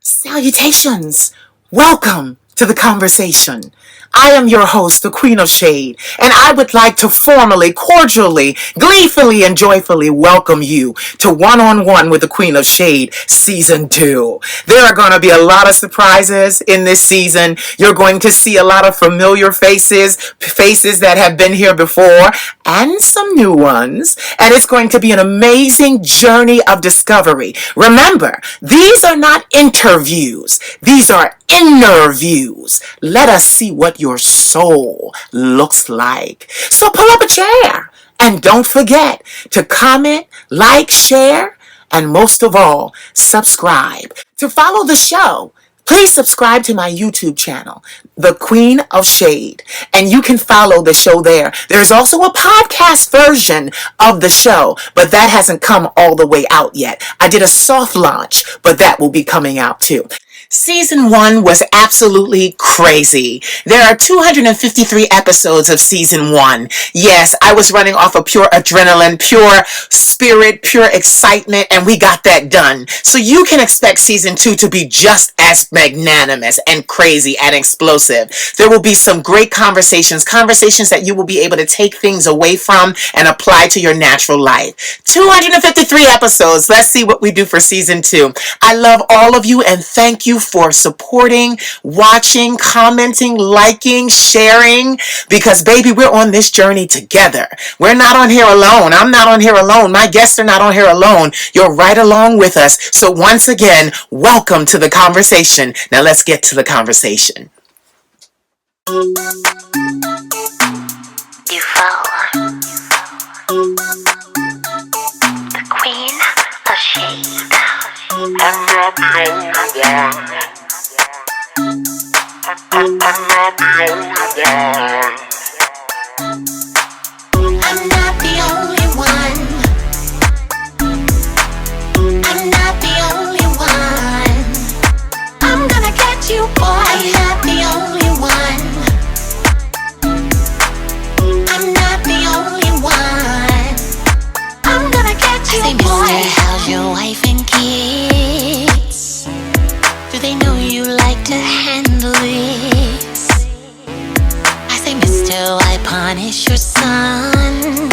Salutations! Welcome to the conversation. I am your host, the Queen of Shade, and I would like to formally, cordially, gleefully, and joyfully welcome you to One-on-One with the Queen of Shade Season 2. There are going to be a lot of surprises in this season. You're going to see a lot of familiar faces that have been here before, and some new ones, and it's going to be an amazing journey of discovery. Remember, these are not interviews. These are inner views. Let us see what your soul looks like. So pull up a chair and don't forget to comment, like, share, and most of all, subscribe. To follow the show, please subscribe to my YouTube channel, The Queen of Shade, and you can follow the show there. There's also a podcast version of the show, but that hasn't come all the way out yet. I did a soft launch, but that will be coming out too. Season 1 was absolutely crazy. There are 253 episodes of Season 1. Yes, I was running off of pure adrenaline, pure spirit, pure excitement, and we got that done. So you can expect Season 2 to be just as magnanimous and crazy and explosive. There will be some great conversations that you will be able to take things away from and apply to your natural life. 253 episodes. Let's see what we do for Season 2. I love all of you and thank you for supporting, watching, commenting, liking, sharing, because baby, we're on this journey together. We're not on here alone. I'm not on here alone. My guests are not on here alone. You're right along with us. So once again, welcome to the conversation. Now let's get to the conversation. You fall. The Queen of Shade. I'm not the only one. I'm not the only one. I'm not the only one. I'm not the only one. I'm gonna get you, boy. I'm not the only one. I'm not the only one. I'm gonna get you, boy. Mister, how's your wife and kids? Do they know you like to handle this? I say, mister, why punish your son?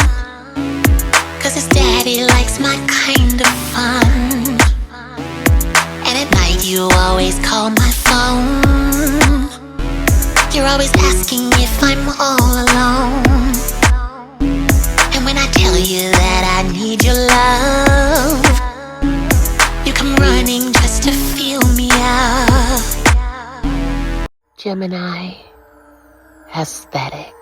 Cause his daddy likes my kind of fun. And at night you always call my phone. You're always asking if I'm all alone. And when I tell you that I need your love, you come running just to feel me up. Gemini Aesthetic.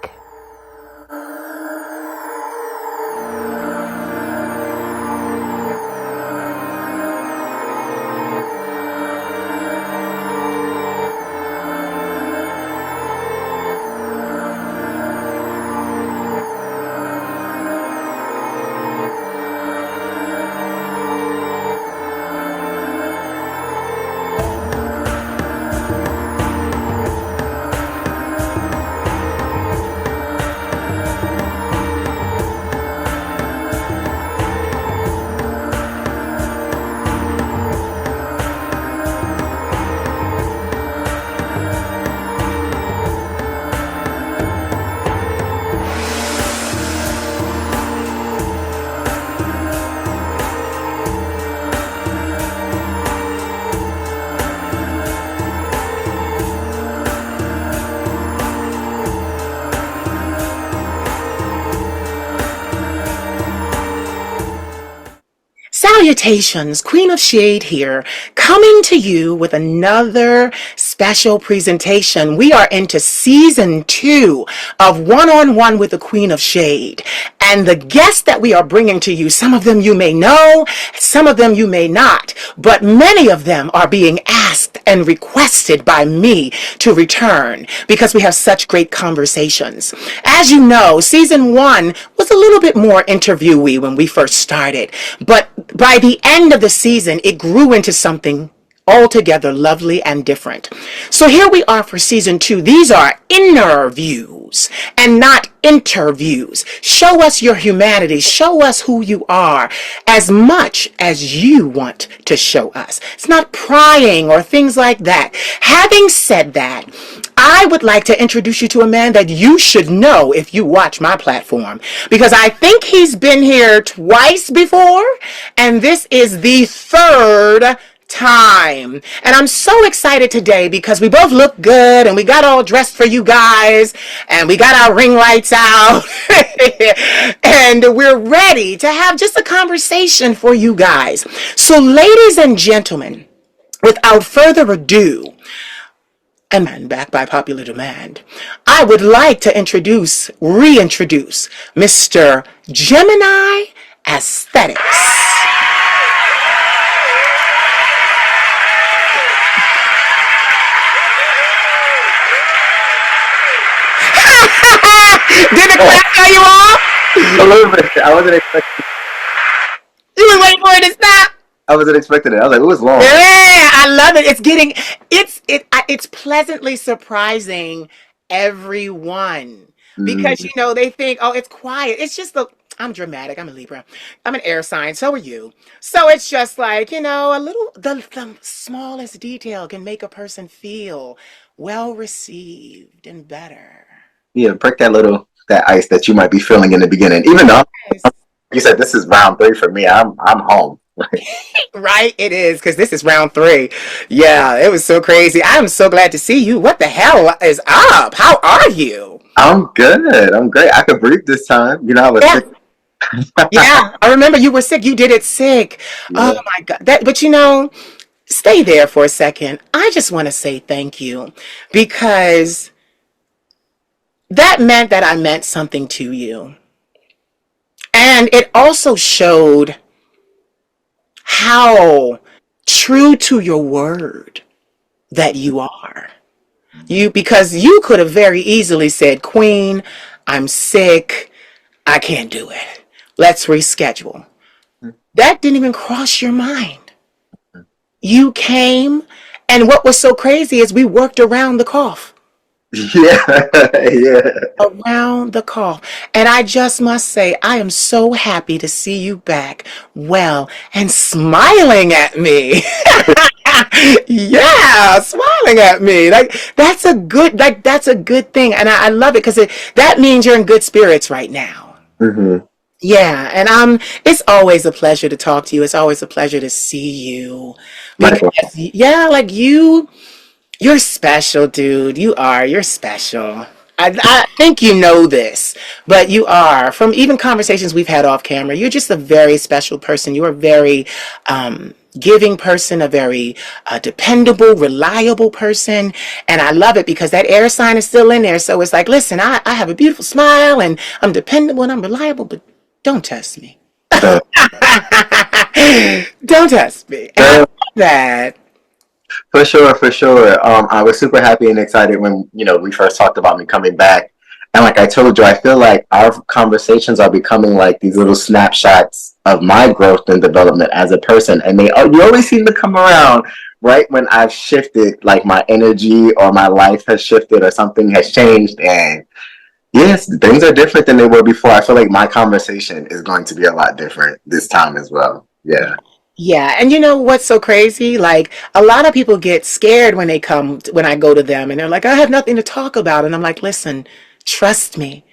Salutations, Queen of Shade here, coming to you with another special presentation. We are into Season 2 of One-on-One with the Queen of Shade. And the guests that we are bringing to you, some of them you may know, some of them you may not, but many of them are being asked and requested by me to return because we have such great conversations. As you know, Season 1 was a little bit more interviewee when we first started, but by the end of the season, it grew into something altogether lovely and different. So here we are for season 2. These are interviews and not interviews. Show us your humanity. Show us who you are as much as you want to show us. It's not prying or things like that. Having said that, I would like to introduce you to a man that you should know if you watch my platform, because I think he's been here twice before, and this is the third time. And I'm so excited today because we both look good and we got all dressed for you guys and we got our ring lights out and we're ready to have just a conversation for you guys. So ladies and gentlemen, without further ado, and back by popular demand, I would like to reintroduce Mr. Gemini Aesthetics. Did the clap throw you off? A little bit. I wasn't expecting. You were waiting for it to stop. I wasn't expecting it. I was like, it was long. Yeah, I love it. It's pleasantly surprising everyone because they think, oh, it's quiet. It's just I'm dramatic. I'm a Libra. I'm an air sign. So are you. So it's just like, a little the smallest detail can make a person feel well received and better. Yeah, break that ice that you might be feeling in the beginning. Even though you said this is round 3 for me, I'm home. Right, it is, because this is round 3. Yeah, it was so crazy. I'm so glad to see you. What the hell is up? How are you? I'm good. I'm great. I could breathe this time. I was sick. Yeah, I remember you were sick. You did it sick. Yeah. Oh my God. But stay there for a second. I just want to say thank you because that meant that I meant something to you. And it also showed how true to your word that you are. Because you could have very easily said, Queen, I'm sick. I can't do it. Let's reschedule. That didn't even cross your mind. You came, and what was so crazy is we worked around the cough. Yeah. Around the cough. And I just must say, I am so happy to see you back well and smiling at me. Yeah, smiling at me. That's a good thing. And I love it because that means you're in good spirits right now. Mm-hmm. Yeah, and it's always a pleasure to talk to you. It's always a pleasure to see you. Because, yeah, like you're special, dude. You're special. I think you know this, but you are. From even conversations we've had off camera, you're just a very special person. You're a very giving person, a very dependable, reliable person. And I love it because that air sign is still in there. So it's like, listen, I have a beautiful smile and I'm dependable and I'm reliable, but don't test me. Don't test me. And I love that. For sure. I was super happy and excited when, we first talked about me coming back. And like I told you, I feel like our conversations are becoming like these little snapshots of my growth and development as a person. And you always seem to come around right when I've shifted, like my energy or my life has shifted or something has changed. And yes, things are different than they were before. I feel like my conversation is going to be a lot different this time as well. Yeah. Yeah, and you know what's so crazy? Like a lot of people get scared when I go to them and they're like, I have nothing to talk about. And I'm like, listen, trust me,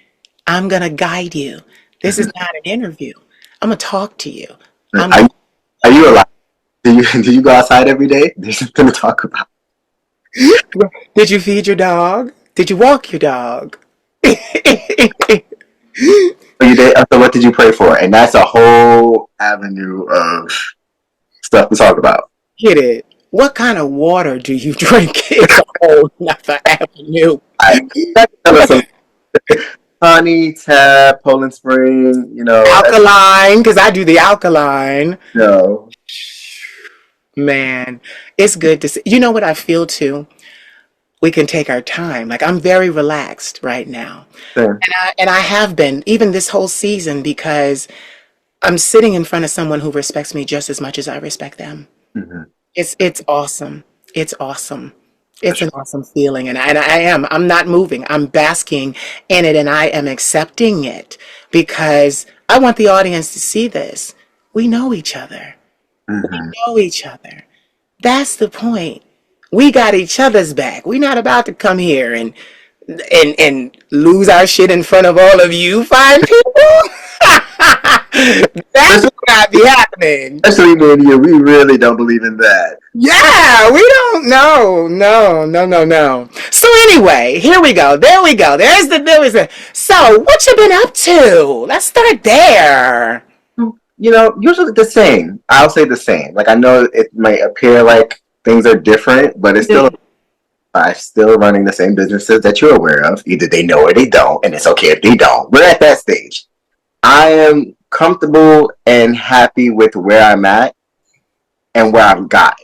I'm going to guide you. This is not an interview. I'm going to talk to you. Are you alive? Do you go outside every day? There's something to talk about. Did you feed your dog? Did you walk your dog? You did? So what did you pray for? And that's a whole avenue of stuff to talk about. Get it? What kind of water do you drink? It's a whole nother avenue. Honey, tap, Poland Spring, Alkaline, because I do the alkaline. No. Man, it's good to see. You know what I feel too? We can take our time. Like I'm very relaxed right now. Sure. And I have been, even this whole season, because I'm sitting in front of someone who respects me just as much as I respect them. Mm-hmm. It's awesome. It's awesome. For It's sure. an awesome feeling, and I'm not moving. I'm basking in it, and I am accepting it because I want the audience to see this. We know each other. We Hmm. know each other. That's the point. We got each other's back. We're not about to come here and lose our shit in front of all of you fine people. That Especially, will not be happening. especially me and you, we really don't believe in that. Yeah, we don't know. No, no, no, no. So anyway, here we go. There we go. There was a. So what you been up to? Let's start there. Usually the same. I'll say the same. Like I know it might appear like things are different, but it's still I'm still running the same businesses that you're aware of. Either they know or they don't, and it's okay if they don't. We're at that stage. I am comfortable and happy with where I'm at and where I've got.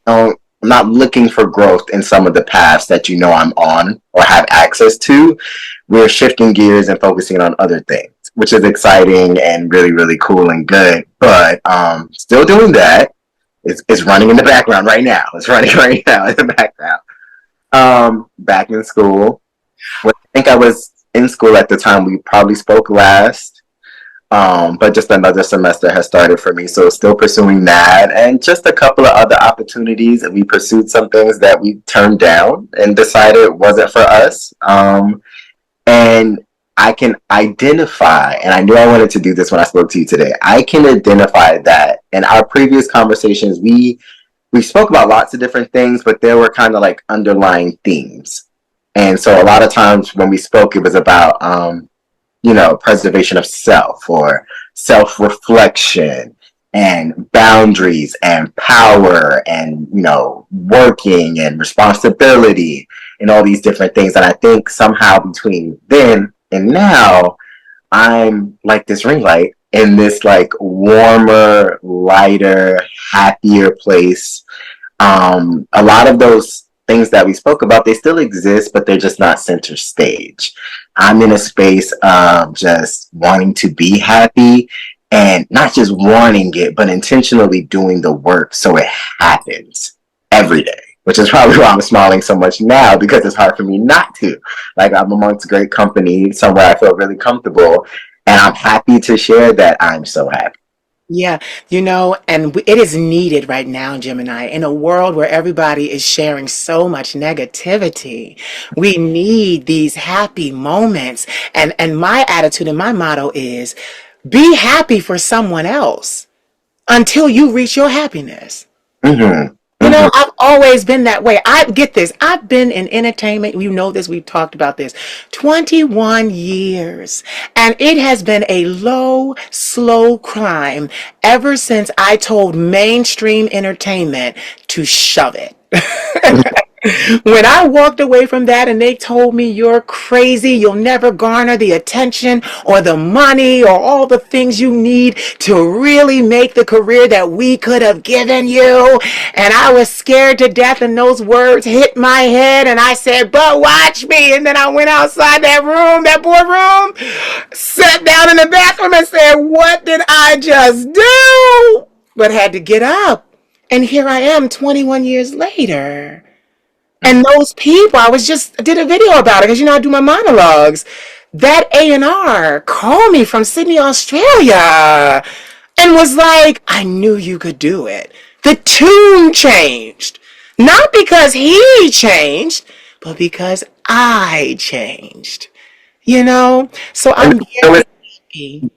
I'm not looking for growth in some of the paths that I'm on or have access to. We're shifting gears and focusing on other things, which is exciting and really, really cool and good. But still doing that. It's running in the background right now. It's running right now in the background. Back in school. I think I was in school at the time we probably spoke last. But just another semester has started for me, so still pursuing that, and just a couple of other opportunities. And we pursued some things that we turned down and decided wasn't for us. And I can identify, and I knew I wanted to do this when I spoke to you today. I can identify that in our previous conversations, we spoke about lots of different things, but there were kind of like underlying themes. And so a lot of times when we spoke, it was about preservation of self or self reflection and boundaries and power and, working and responsibility and all these different things. And I think somehow between then and now, I'm like this ring light in this like warmer, lighter, happier place. A lot of those things that we spoke about, they still exist, but they're just not center stage. I'm in a space of just wanting to be happy and not just wanting it, but intentionally doing the work so it happens every day. Which is probably why I'm smiling so much now because it's hard for me not to. Like I'm amongst great company, somewhere I feel really comfortable, and I'm happy to share that I'm so happy. Yeah, and it is needed right now, Gemini, in a world where everybody is sharing so much negativity. We need these happy moments. And my attitude and my motto is be happy for someone else until you reach your happiness. Mm-hmm. Mm-hmm. I've always been that way. I get this. I've been in entertainment. You know this. We've talked about this. 21 years. And it has been a low, slow climb ever since I told mainstream entertainment to shove it. When I walked away from that and they told me you're crazy, you'll never garner the attention or the money or all the things you need to really make the career that we could have given you. And I was scared to death and those words hit my head and I said, but watch me. And then I went outside that room, that boardroom, sat down in the bathroom and said, what did I just do? But had to get up. And here I am 21 years later. And those people, I did a video about it because I do my monologues. That A&R called me from Sydney, Australia, and was like, I knew you could do it. The tune changed. Not because he changed, but because I changed. So And I'm they always, very happy.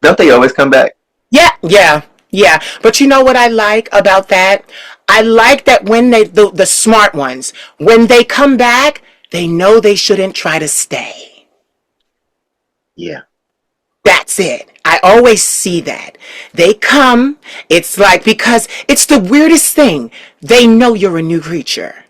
don't they always come back? Yeah, yeah, yeah. But you know what I like about that? I like that when the smart ones, when they come back, they know they shouldn't try to stay. Yeah. That's it. I always see that. They come, it's like, because it's the weirdest thing. They know you're a new creature.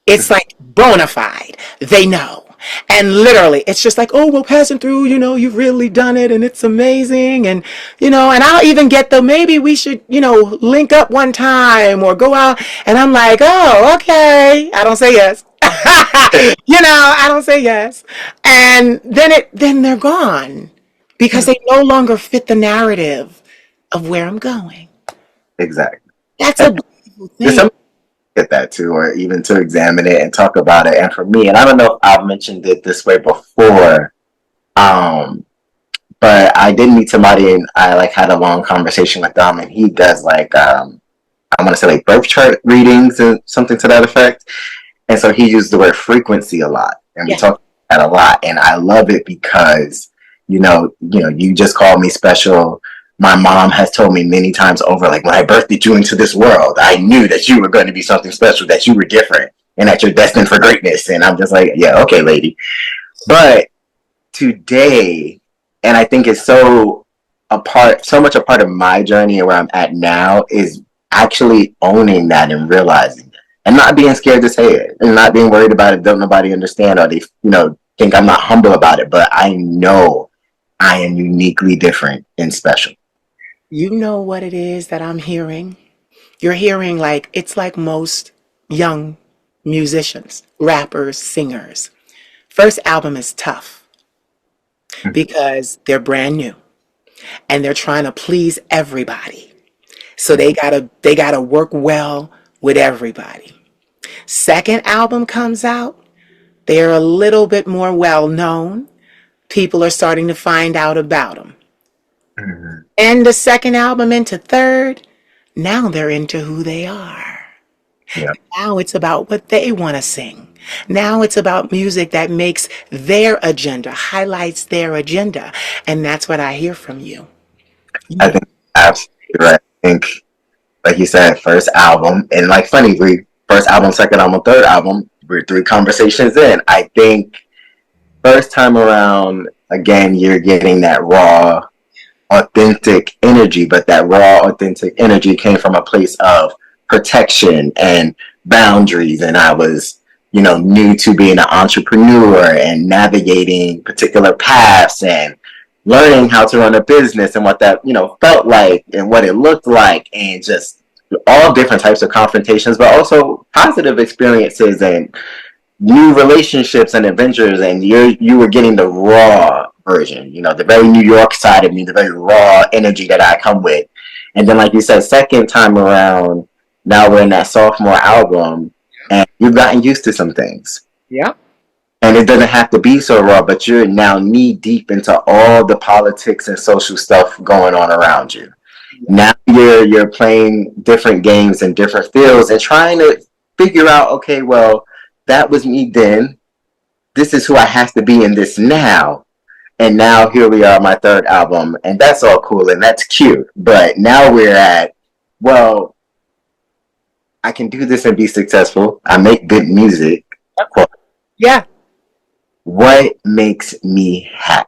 It's like bona fide. They know. And literally, it's just like, oh, we're passing through, you've really done it and it's amazing. And I'll even get maybe we should, link up one time or go out. And I'm like, oh, okay. I don't say yes. I don't say yes. And then they're gone because Mm, they no longer fit the narrative of where I'm going. exactly. That's a beautiful There's thing. some at that too, or even to examine it and talk about it. And for me, and I don't know if I've mentioned it this way before, um, but I did meet somebody and I like had a long conversation with them, and he does like I want to say like birth chart readings and something to that effect. And so he used the word frequency a lot, and we Yeah. talked about that a lot. And I love it because you just called me special. My mom has told me many times over, like when I birthed you into this world, I knew that you were going to be something special, that you were different, and that you're destined for greatness. And I'm just like, yeah, okay, lady. But today, and I think it's so much a part of my journey and where I'm at now is actually owning that and realizing it and not being scared to say it and not being worried about it. Don't nobody understand, or they, think I'm not humble about it, but I know I am uniquely different and special. You know what it is that I'm hearing? You're hearing like, it's like most young musicians, rappers, singers. First album is tough because they're brand new and they're trying to please everybody. So they gotta work well with everybody. Second album comes out, they're a little bit more well known. People are starting to find out about them. Mhm. And the second album into third, now they're into who they are. Yeah, Now it's about what they want to sing. Now it's about music that makes their agenda, highlights their agenda. And that's what I hear from you. I You think absolutely right. I think, like you said, first album, and like funny, we first album, second album, third album, we're three conversations in. I think first time around, again, you're getting that raw, authentic energy, but that raw, authentic energy came from a place of protection and boundaries. And I was, new to being an entrepreneur and navigating particular paths and learning how to run a business and what that, felt like and what it looked like, and just all different types of confrontations, but also positive experiences and new relationships and adventures. And you were getting the raw version, the very New York side of me, the very raw energy that I come with. And then, like you said, second time around, now we're in that sophomore album, and you've gotten used to some things. Yep. And it doesn't have to be so raw, but you're now knee deep into all the politics and social stuff going on around you. Now you're playing different games in different fields and trying to figure out, okay, well, that was me then. This is who I have to be in this now. And now here we are, my third album, and that's all cool and that's cute. But now we're at, well, I can do this and be successful. I make good music. Yeah. What makes me happy?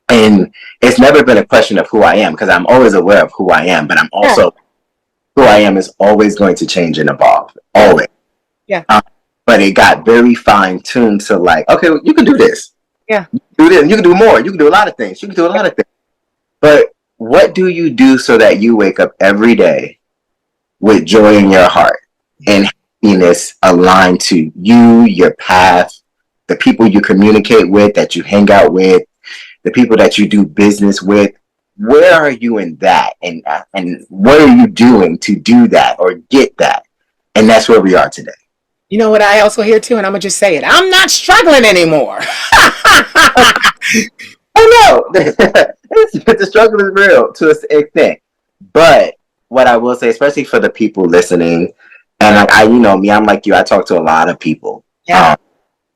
And it's never been a question of who I am, because I'm always aware of who I am, but I'm Yeah. also, who I am is always going to change and evolve. Yeah. Always. Yeah. But it got very fine tuned to like, okay, well, you can do this. Yeah. Do this. You can do more. You can do a lot of things. You can do a lot of things. But what do you do so that you wake up every day with joy in your heart and happiness aligned to you, your path, the people you communicate with, that you hang out with, the people that you do business with? Where are you in that? And what are you doing to do that or get that? And that's where we are today. You know what I also hear too, and I'm gonna just say it. I'm not struggling anymore. Oh no, the struggle is real to an extent. But what I will say, especially for the people listening, and like you know me, I'm like you. I talk to a lot of people. Yeah.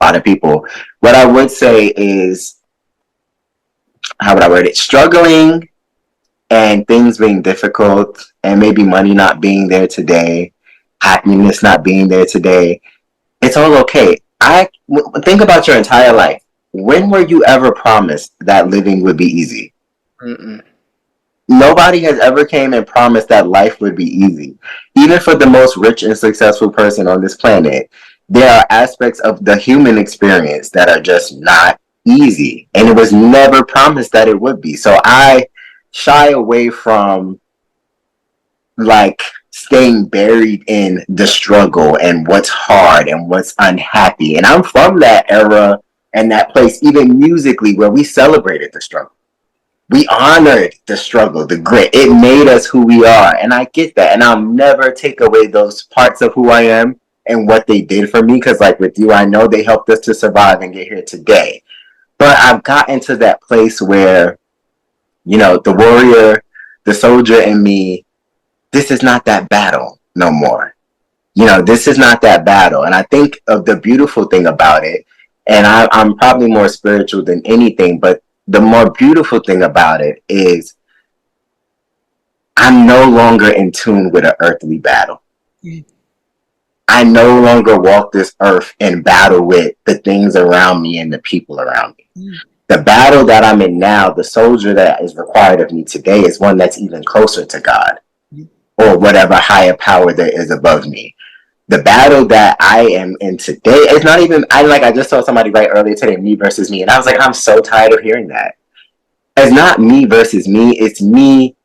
A lot of people. What I would say is, how would I word it? Struggling and things being difficult, and maybe money not being there today, happiness not being there today. It's all okay. Think about your entire life. When were you ever promised that living would be easy? Mm-mm. Nobody has ever came and promised that life would be easy. Even for the most rich and successful person on this planet, there are aspects of the human experience that are just not easy. And it was never promised that it would be. So I shy away from like staying buried in the struggle and what's hard and what's unhappy. And I'm from that era and that place, even musically, where we celebrated the struggle. we honored the struggle, the grit. It made us who we are. And I get that. And I'll never take away those parts of who I am and what they did for me. Because, like with you, I know they helped us to survive and get here today. But I've gotten to that place where, the warrior, the soldier in me, this is not that battle no more. This is not that battle. And I think of the beautiful thing about it, and I'm probably more spiritual than anything, but the more beautiful thing about it is I'm no longer in tune with an earthly battle. Mm. I no longer walk this earth and battle with the things around me and the people around me. Mm. The battle that I'm in now, the soldier that is required of me today, is one that's even closer to God or whatever higher power there is above me. The battle that I am in today, it's not even, I just saw somebody write earlier today, me versus me. And I was like, I'm so tired of hearing that. It's not me versus me. It's me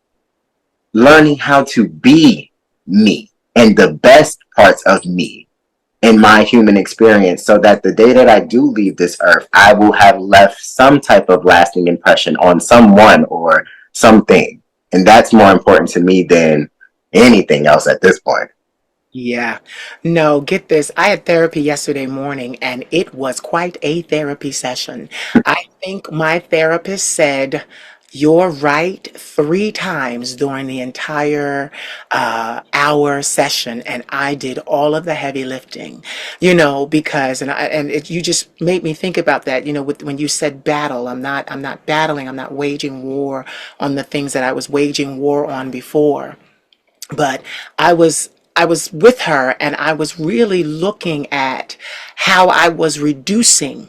learning how to be me and the best parts of me in my human experience, so that the day that I do leave this earth, I will have left some type of lasting impression on someone or something. And that's more important to me than anything else at this point. Yeah. No, get this. I had therapy yesterday morning and it was quite a therapy session. I think my therapist said, "You're right," 3 times during the entire hour session, and I did all of the heavy lifting, because you just made me think about that, when you said battle. I'm not battling, I'm not waging war on the things that I was waging war on before. But I was with her and I was really looking at how I was reducing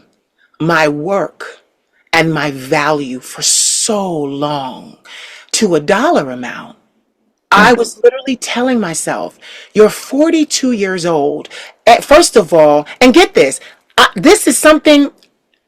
my work and my value for so long to a dollar amount. I was literally telling myself, "You're 42 years old. First of all, and get this, this is something,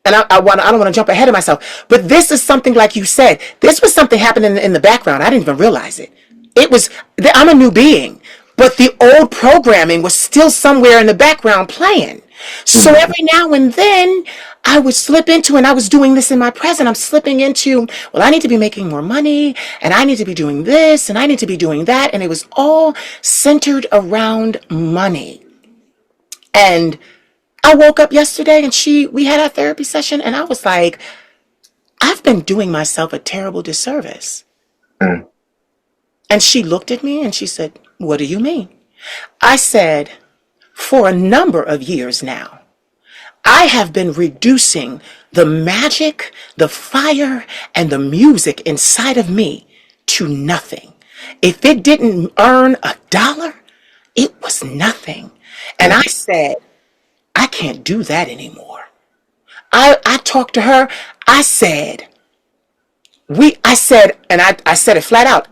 and I don't want to jump ahead of myself, but this is something, like you said, this was something happening in the background. I didn't even realize it. It was, I'm a new being, but the old programming was still somewhere in the background playing. So every now and then I would slip into, and I was doing this in my present, I'm slipping into, well, I need to be making more money, and I need to be doing this, and I need to be doing that. And it was all centered around money. And I woke up yesterday and we had our therapy session, and I was like, I've been doing myself a terrible disservice. Mm. And she looked at me and she said, "What do you mean?" I said, "For a number of years now, I have been reducing the magic, the fire, and the music inside of me to nothing. If it didn't earn a dollar, it was nothing." And I said, I can't do that anymore. I talked to her. I said, I said it flat out.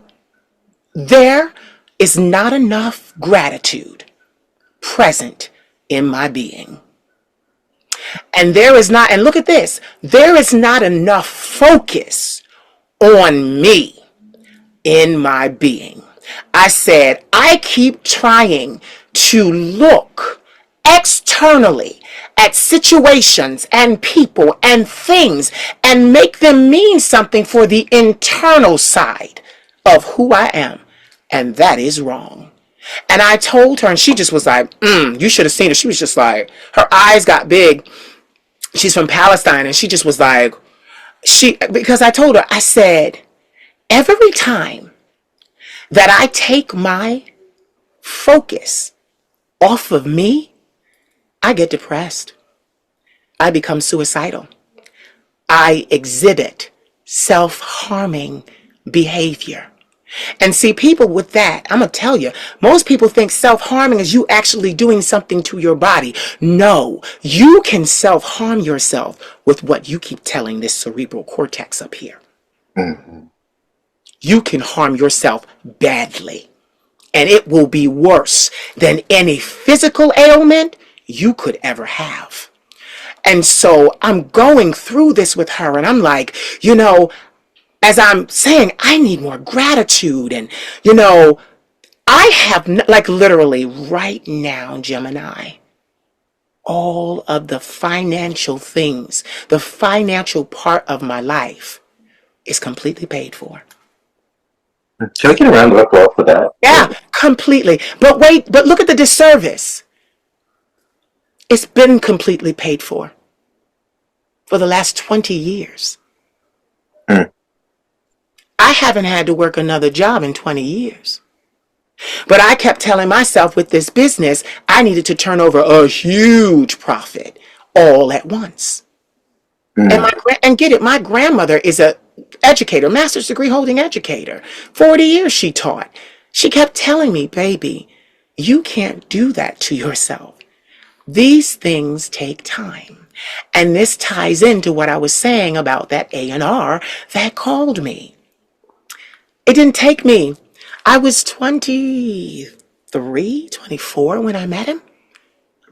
There is not enough gratitude present in my being. And and look at this, there is not enough focus on me in my being. I said, I keep trying to look externally at situations and people and things and make them mean something for the internal side of who I am. And that is wrong. And I told her, and she just was like, you should have seen her. She was just like, her eyes got big. She's from Palestine, and she just was like, because I told her, I said, every time that I take my focus off of me, I get depressed. I become suicidal. I exhibit self-harming behavior. And see, people with that, I'm going to tell you, most people think self-harming is you actually doing something to your body. No, you can self-harm yourself with what you keep telling this cerebral cortex up here. Mm-hmm. You can harm yourself badly, and it will be worse than any physical ailment you could ever have. And so I'm going through this with her, and I'm like, as I'm saying, I need more gratitude. And, I have, like literally right now, Gemini, all of the financial things, the financial part of my life is completely paid for. Can we get a round of applause for that? Yeah, completely. But wait, but look at the disservice. It's been completely paid for the last 20 years. Mm. I haven't had to work another job in 20 years. But I kept telling myself with this business, I needed to turn over a huge profit all at once. And Mm. and get it, my grandmother is a educator, master's degree holding educator. 40 years she taught. She kept telling me, baby, you can't do that to yourself. These things take time. And this ties into what I was saying about that A&R that called me. It didn't take me. I was 23, 24 when I met him.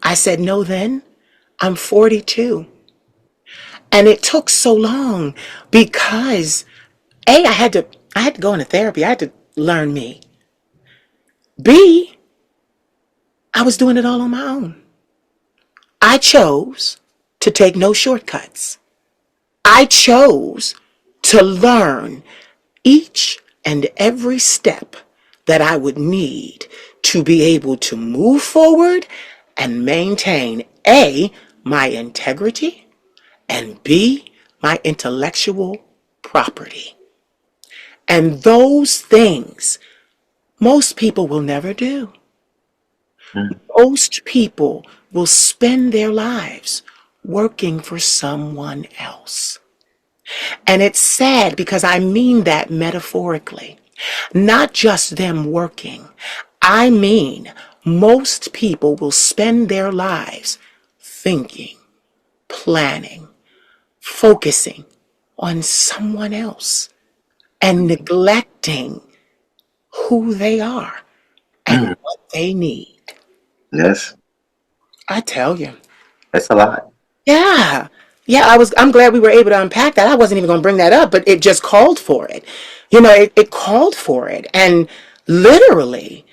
I said no then. I'm 42. And it took so long because I had to go into therapy. I had to learn me. B, I was doing it all on my own. I chose to take no shortcuts. I chose to learn each and every step that I would need to be able to move forward and maintain A, my integrity, and B, my intellectual property. And those things most people will never do. Mm. Most people will spend their lives working for someone else. And it's sad because I mean that metaphorically. Not just them working. I mean, most people will spend their lives thinking, planning, focusing on someone else and neglecting who they are and Mm. what they need. Yes, I tell you. that's a lot. Yeah. Yeah, I'm glad we were able to unpack that. I wasn't even going to bring that up, but it just called for it. It called for it. And literally,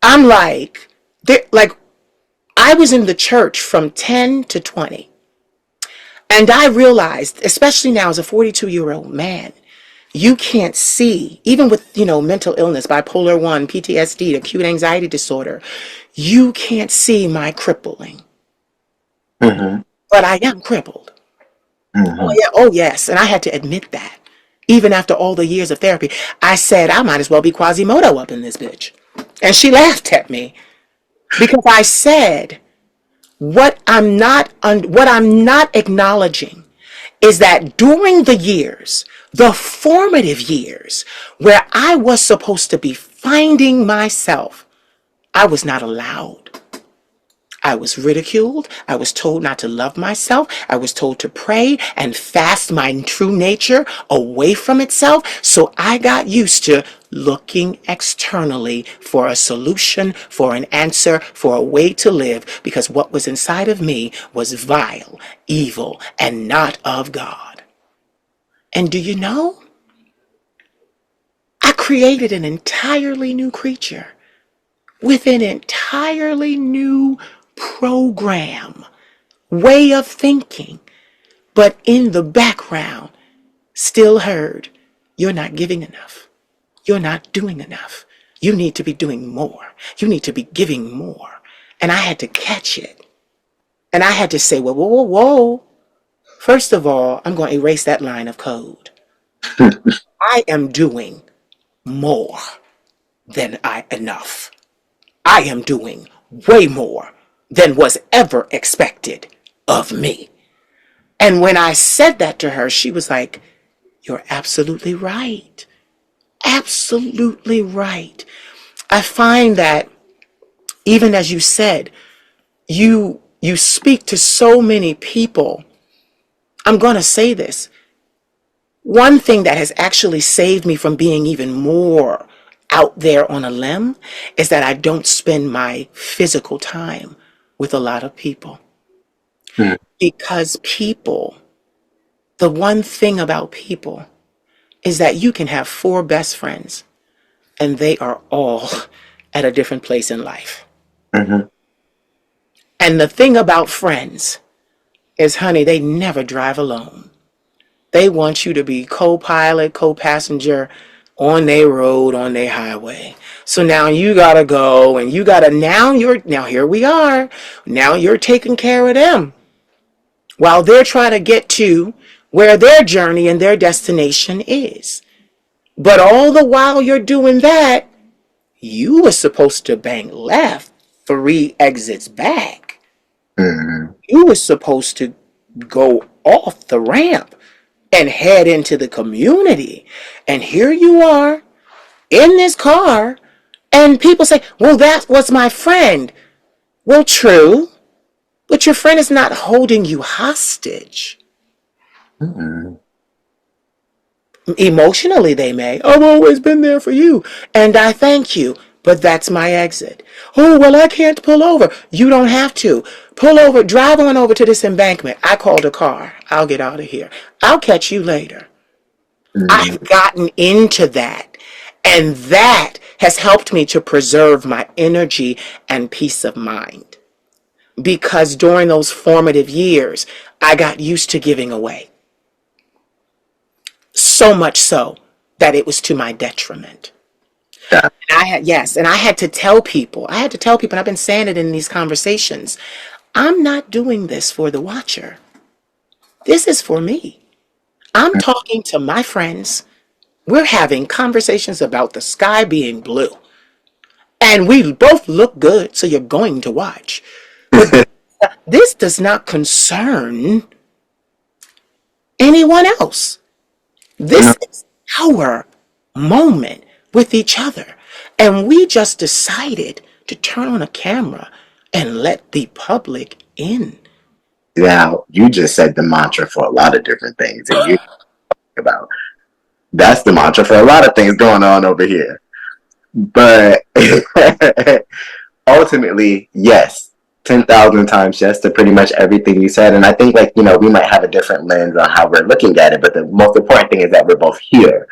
I'm like I was in the church from 10 to 20. And I realized, especially now as a 42-year-old man, you can't see, even with, mental illness, bipolar 1, PTSD, acute anxiety disorder, you can't see my crippling. Mm-hmm. But I am crippled. Oh Mm-hmm. yeah, oh yes, and I had to admit that. Even after all the years of therapy, I said I might as well be Quasimodo up in this bitch. And she laughed at me because I said what I'm not acknowledging is that during the years, the formative years where I was supposed to be finding myself, I was not allowed. I was ridiculed. I was told not to love myself. I was told to pray and fast my true nature away from itself. So I got used to looking externally for a solution, for an answer, for a way to live, because what was inside of me was vile, evil, and not of God. And do you know? I created an entirely new creature with an entirely new program, way of thinking, but in the background, still heard, you're not giving enough. You're not doing enough. You need to be doing more. You need to be giving more. And I had to catch it. And I had to say, whoa, whoa, whoa, whoa. First of all, I'm going to erase that line of code. I am doing more than enough. I am doing way more than was ever expected of me. And when I said that to her, she was like, you're absolutely right. Absolutely right. I find that even as you said, you speak to so many people. I'm going to say this. One thing that has actually saved me from being even more out there on a limb is that I don't spend my physical time with a lot of people. Mm. Because people, the one thing about people is that you can have four best friends and they are all at a different place in life. Mm-hmm. And the thing about friends is, honey, they never drive alone. They want you to be co-pilot, co-passenger on their road, on their highway. So now you gotta go and you gotta, now here we are. Now you're taking care of them while they're trying to get to where their journey and their destination is. But all the while you're doing that, you were supposed to bank left 3 exits back. Mm-hmm. You were supposed to go off the ramp and head into the community. And here you are in this car, and people say, well, that was my friend. Well, true, but your friend is not holding you hostage. Mm-hmm. Emotionally, they may. I've always been there for you, and I thank you, but that's my exit. Oh, well, I can't pull over. You don't have to. Pull over, drive on over to this embankment. I called a car. I'll get out of here. I'll catch you later. Mm-hmm. I've gotten into that, and that has helped me to preserve my energy and peace of mind. Because during those formative years, I got used to giving away. So much so that it was to my detriment. Yeah. And I had to tell people, and I've been saying it in these conversations, I'm not doing this for the watcher. This is for me. I'm talking to my friends. We're having conversations about the sky being blue. And we both look good, so you're going to watch. But this does not concern anyone else. No, This is our moment with each other. And we just decided to turn on a camera and let the public in. now you just said the mantra for a lot of different things, and you about that's the mantra for a lot of things going on over here. But ultimately, yes, 10,000 times yes to pretty much everything you said. And I think, like, we might have a different lens on how we're looking at it, but the most important thing is that we're both here.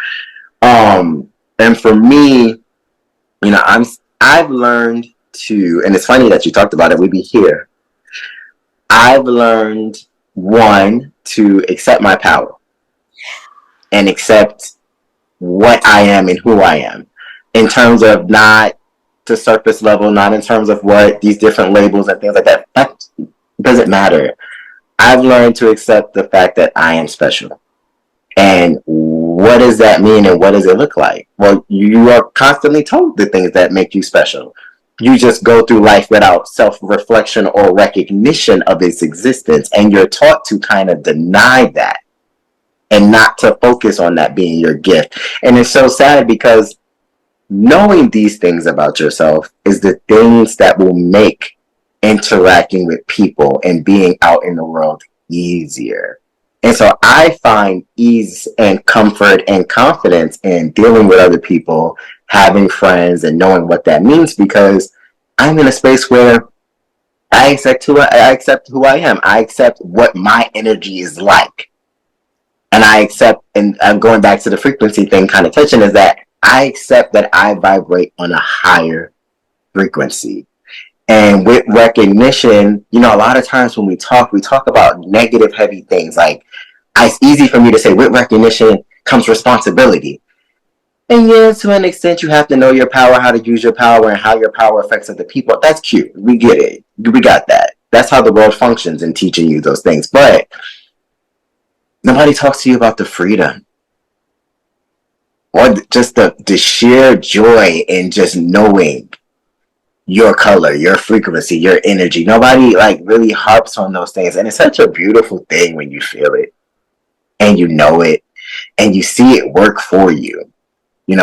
And for me, I've learned to, and it's funny that you talked about it, we be here. I've learned, one, to accept my power and accept what I am and who I am in terms of not to surface level, not in terms of what these different labels and things like that. That doesn't matter. I've learned to accept the fact that I am special. And what does that mean and what does it look like? Well, you are constantly told the things that make you special. You just go through life without self-reflection or recognition of its existence. And you're taught to kind of deny that and not to focus on that being your gift. And it's so sad because knowing these things about yourself is the things that will make interacting with people and being out in the world easier. And so I find ease and comfort and confidence in dealing with other people, having friends, and knowing what that means because I'm in a space where I accept who I am. I accept what my energy is like. And I accept, and I'm going back to the frequency thing, kind of touching, is that I accept that I vibrate on a higher frequency. And with recognition, a lot of times when we talk about negative, heavy things. Like, it's easy for me to say, with recognition comes responsibility. And yeah, to an extent, you have to know your power, how to use your power, and how your power affects other people. That's cute. We get it. We got that. That's how the world functions in teaching you those things. But nobody talks to you about the freedom or just the sheer joy in just knowing your color, your frequency, your energy. Nobody really harps on those things. And it's such a beautiful thing when you feel it and you know it and you see it work for you. A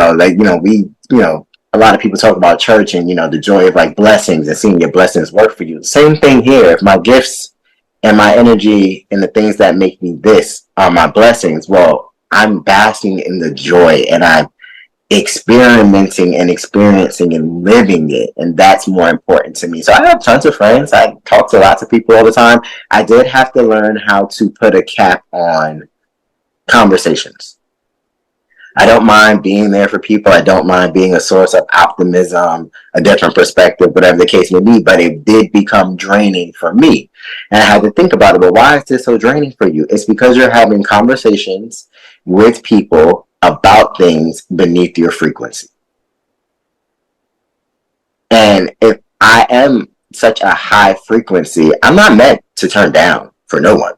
lot of people talk about church and, the joy of blessings and seeing your blessings work for you. Same thing here. If my gifts and my energy and the things that make me this are my blessings, well, I'm basking in the joy and I'm experimenting and experiencing and living it, and that's more important to me. So I have tons of friends. I talk to lots of people all the time. I did have to learn how to put a cap on conversations I don't mind being there for people. I don't mind being a source of optimism, a different perspective, whatever the case may be. But it did become draining for me. And I had to think about it. But why is this so draining for you? It's because you're having conversations with people about things beneath your frequency. And if I am such a high frequency, I'm not meant to turn down for no one.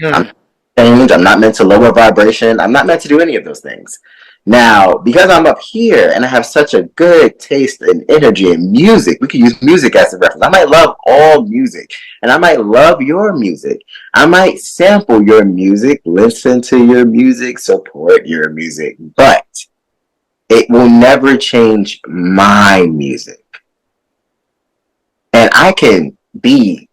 I'm change. I'm not meant to lower vibration. I'm not meant to do any of those things. Now, because I'm up here and I have such a good taste and energy in music, we can use music as a reference. I might love all music and I might love your music. I might sample your music, listen to your music, support your music, but it will never change my music. And I can be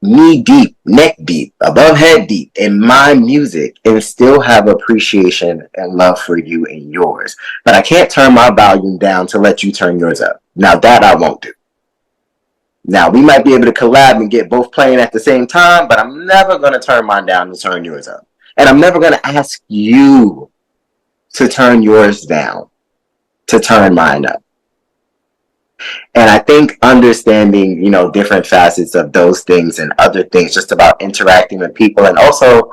knee deep, neck deep, above head deep in my music and still have appreciation and love for you and yours. But I can't turn my volume down to let you turn yours up. Now that I won't do. Now we might be able to collab and get both playing at the same time, but I'm never going to turn mine down and turn yours up. And I'm never going to ask you to turn yours down to turn mine up. And I think understanding, different facets of those things and other things, just about interacting with people and also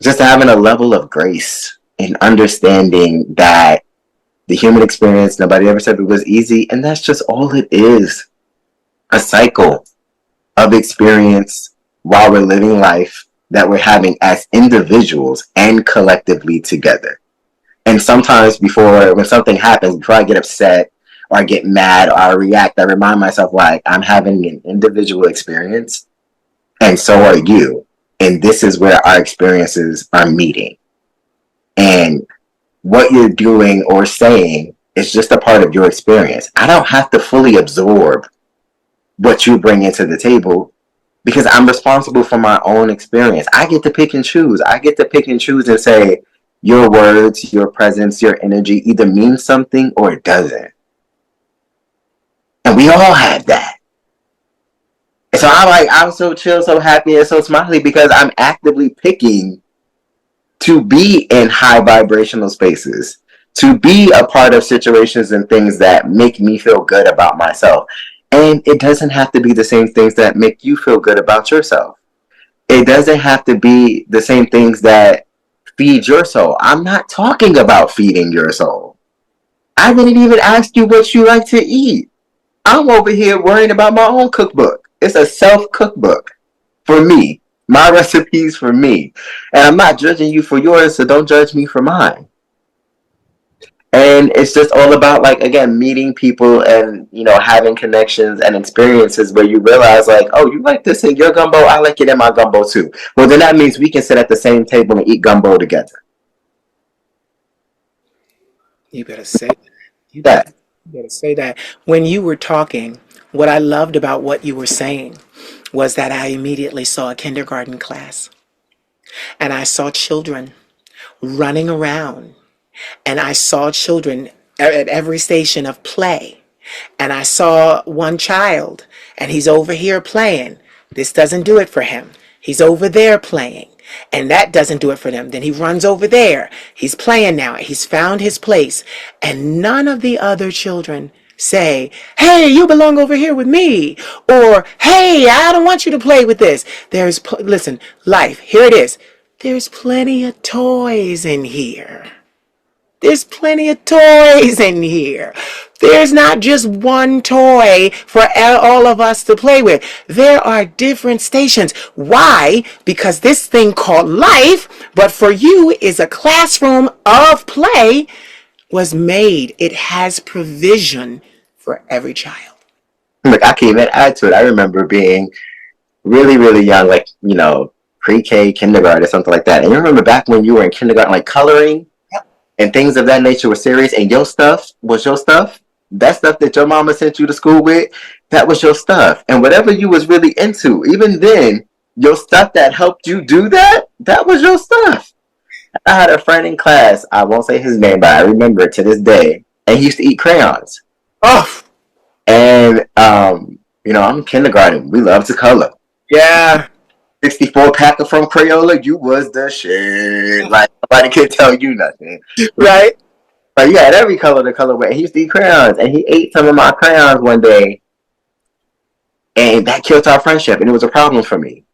just having a level of grace and understanding that the human experience, nobody ever said it was easy. And that's just all it is. A cycle of experience while we're living life that we're having as individuals and collectively together. And sometimes when something happens, before I get upset, or I get mad, or I react, I remind myself, like, I'm having an individual experience, and so are you. And this is where our experiences are meeting. And what you're doing or saying is just a part of your experience. I don't have to fully absorb what you bring into the table because I'm responsible for my own experience. I get to pick and choose. I get to pick and choose and say, your words, your presence, your energy either means something or it doesn't. And we all have that. And so I'm so chill, so happy, and so smiley because I'm actively picking to be in high vibrational spaces, to be a part of situations and things that make me feel good about myself. And it doesn't have to be the same things that make you feel good about yourself. It doesn't have to be the same things that feed your soul. I'm not talking about feeding your soul. I didn't even ask you what you like to eat. I'm over here worrying about my own cookbook. It's a self-cookbook for me. My recipes for me. And I'm not judging you for yours, so don't judge me for mine. And it's just all about, like, again, meeting people and, having connections and experiences where you realize, like, oh, you like this in your gumbo? I like it in my gumbo too. Well, then that means we can sit at the same table and eat gumbo together. You better say that. You better say that. When you were talking, what I loved about what you were saying was that I immediately saw a kindergarten class. And I saw children running around. And I saw children at every station of play. And I saw one child, and he's over here playing. This doesn't do it for him. He's over there playing. And that doesn't do it for them. Then he runs over there. He's playing now. He's found his place. And none of the other children say, hey, you belong over here with me. Or, hey, I don't want you to play with this. Listen, life, here it is. There's plenty of toys in here. There's plenty of toys in here. There's not just one toy for all of us to play with. There are different stations. Why? Because this thing called life, but for you is a classroom of play, was made. It has provision for every child. Look, I can't even add to it. I remember being really, really young, like, pre-K, kindergarten, or something like that. And you remember back when you were in kindergarten, like coloring? And things of that nature were serious, and your stuff was your stuff. That stuff that your mama sent you to school with, that was your stuff. And whatever you was really into, even then, your stuff that helped you do that, that was your stuff. I had a friend in class, I won't say his name, but I remember it to this day, and he used to eat crayons. Oh! And, I'm in kindergarten. We love to color. Yeah. 64 packer from Crayola, you was the shit. Like, nobody could tell you nothing. Right. But you had every color to color with. He used to eat crayons, and he ate some of my crayons one day, and that killed our friendship, and it was a problem for me.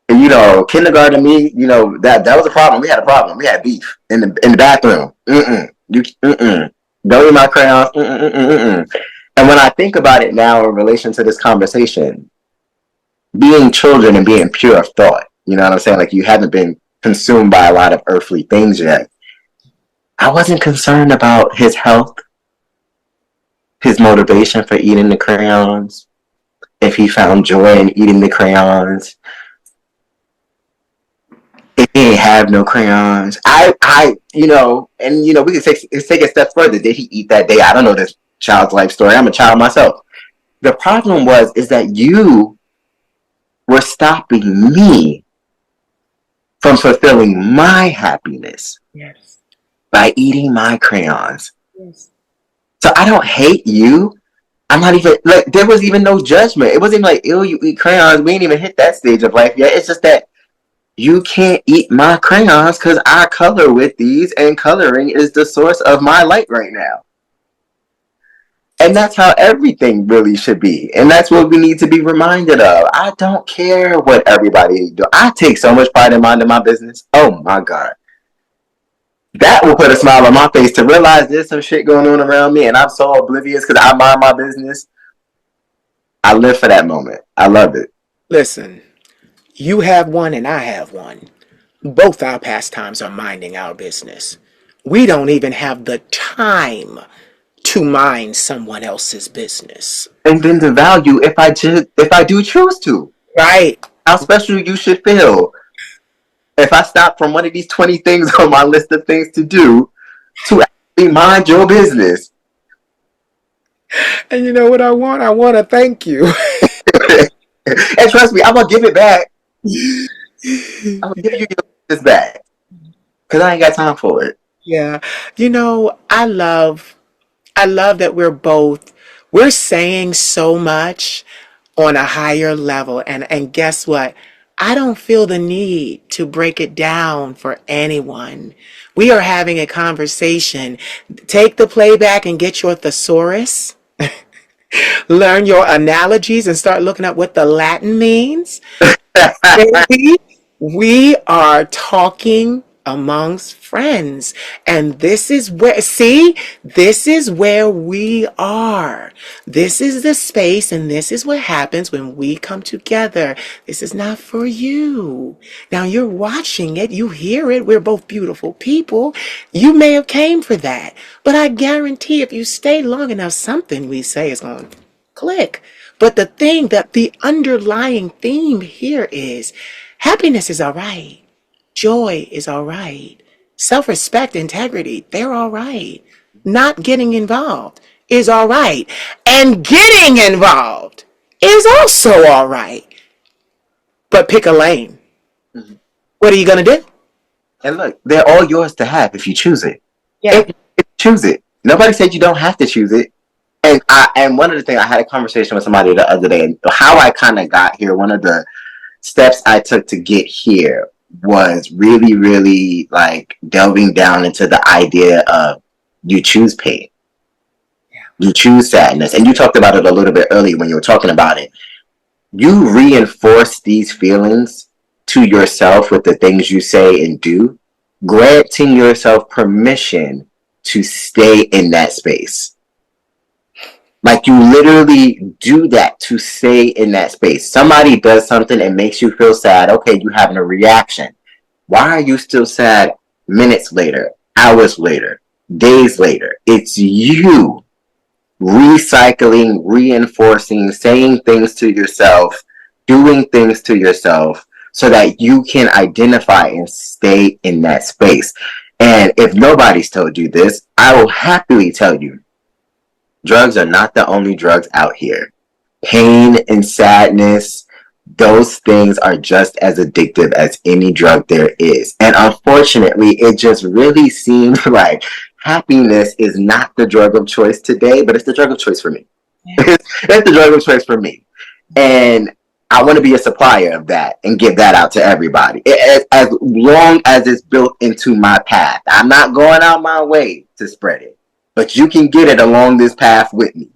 And, kindergarten me, that was a problem. We had a problem. We had beef in the bathroom. Don't eat my crayons. And when I think about it now in relation to this conversation, being children and being pure of thought, you know what I'm saying? Like you haven't been consumed by a lot of earthly things yet. I wasn't concerned about his health, his motivation for eating the crayons, if he found joy in eating the crayons, if he didn't have no crayons. We can take a step further. Did he eat that day? I don't know this child's life story. I'm a child myself. The problem is that you were stopping me from fulfilling my happiness. Yes. By eating my crayons. Yes. So I don't hate you. I'm not even like there was even no judgment. It wasn't even like, ew, you eat crayons. We ain't even hit that stage of life yet. It's just that you can't eat my crayons because I color with these, and coloring is the source of my light right now. And that's how everything really should be. And that's what we need to be reminded of. I don't care what everybody do. I take so much pride in minding my business. Oh my God. That will put a smile on my face to realize there's some shit going on around me and I'm so oblivious because I mind my business. I live for that moment. I love it. Listen, you have one and I have one. Both our pastimes are minding our business. We don't even have the time to mind someone else's business. And then the value if I do choose to. Right. How special you should feel if I stop from one of these 20 things on my list of things to do to actually mind your business. And you know what I want? I want to thank you. And trust me, I'm gonna give it back. I'm gonna give you this back because I ain't got time for it. Yeah. I love that we're saying so much on a higher level. And guess what? I don't feel the need to break it down for anyone. We are having a conversation. Take the playback and get your thesaurus. Learn your analogies and start looking up what the Latin means. Baby, we are talking amongst friends. And this is where we are. This is the space, and this is what happens when we come together. This is not for you. Now you're watching it, you hear it. We're both beautiful people. You may have came for that, but I guarantee if you stay long enough, something we say is going to click. But the underlying theme here is happiness is all right. Joy is all right. Self-respect, integrity, they're all right. Not getting involved is all right. And getting involved is also all right. But pick a lane. Mm-hmm. What are you going to do? And look, they're all yours to have if you choose it. Yeah. If you choose it. Nobody said you don't have to choose it. And one of the things, I had a conversation with somebody the other day, and how I kind of got here, one of the steps I took to get here was really, really like delving down into the idea of you choose pain. You choose sadness. And you talked about it a little bit earlier when you were talking about it. You reinforce these feelings to yourself with the things you say and do, granting yourself permission to stay in that space. Like you literally do that to stay in that space. Somebody does something and makes you feel sad. Okay, you having a reaction. Why are you still sad minutes later, hours later, days later? It's you recycling, reinforcing, saying things to yourself, doing things to yourself so that you can identify and stay in that space. And if nobody's told you this, I will happily tell you, drugs are not the only drugs out here. Pain and sadness, those things are just as addictive as any drug there is. And unfortunately, it just really seems like happiness is not the drug of choice today, but it's the drug of choice for me. Yeah. It's the drug of choice for me. And I want to be a supplier of that and give that out to everybody. As long as it's built into my path. I'm not going out my way to spread it, but you can get it along this path with me.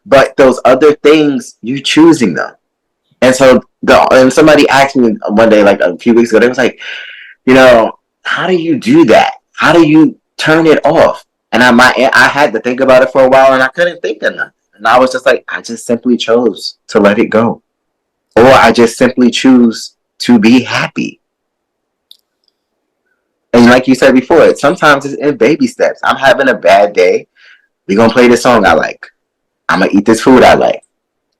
But those other things, you choosing them. And so and somebody asked me one day, like a few weeks ago, they was like, how do you do that? How do you turn it off? And I had to think about it for a while, and I couldn't think of nothing. And I was just like, I just simply chose to let it go, or I just simply choose to be happy. And like you said before, sometimes it's in baby steps. I'm having a bad day. We're gonna play this song I like. I'm gonna eat this food I like.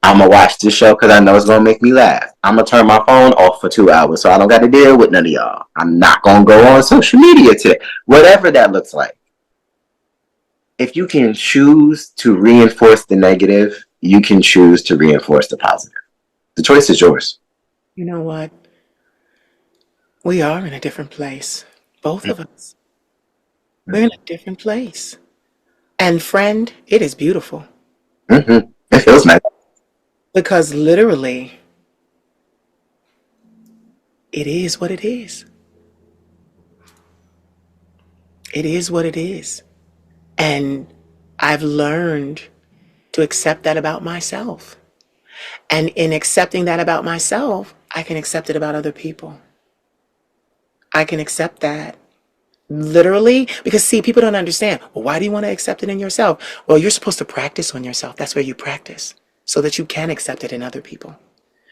I'm gonna watch this show because I know it's gonna make me laugh. I'm gonna turn my phone off for 2 hours so I don't got to deal with none of y'all. I'm not gonna go on social media today. Whatever that looks like. If you can choose to reinforce the negative, you can choose to reinforce the positive. The choice is yours. You know what? We are in a different place. Both of us. We're in a different place. And friend, it is beautiful. Mm-hmm. It feels nice. Because literally, it is what it is. It is what it is. And I've learned to accept that about myself. And in accepting that about myself, I can accept it about other people. I can accept that. Literally, because see, people don't understand. Well, why do you want to accept it in yourself? Well, you're supposed to practice on yourself. That's where you practice so that you can accept it in other people.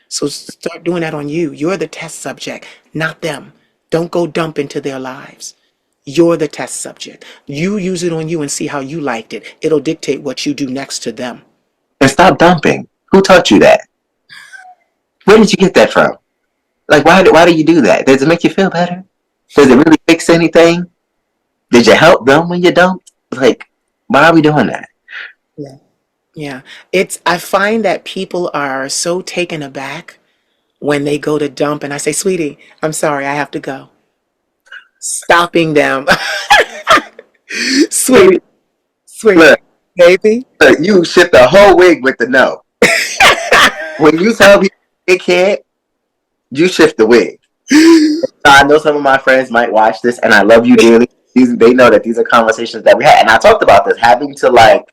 So start doing that on you. You're the test subject, not them. Don't go dump into their lives. You're the test subject. You use it on you and see how you liked it. It'll dictate what you do next to them. And stop dumping. Who taught you that? Where did you get that from? Like, why do you do that? Does it make you feel better? Does it really fix anything? Did you help them when you dumped? Like, why are we doing that? Yeah. Yeah. I find that people are so taken aback when they go to dump and I say, sweetie, I'm sorry, I have to go. Stopping them. Sweetie, Look, sweetie, look, baby. you shift the whole wig with the no. When you tell people they can't, you shift the wig. I know some of my friends might watch this, and I love you dearly. They know that these are conversations that we had, and I talked about this, having to like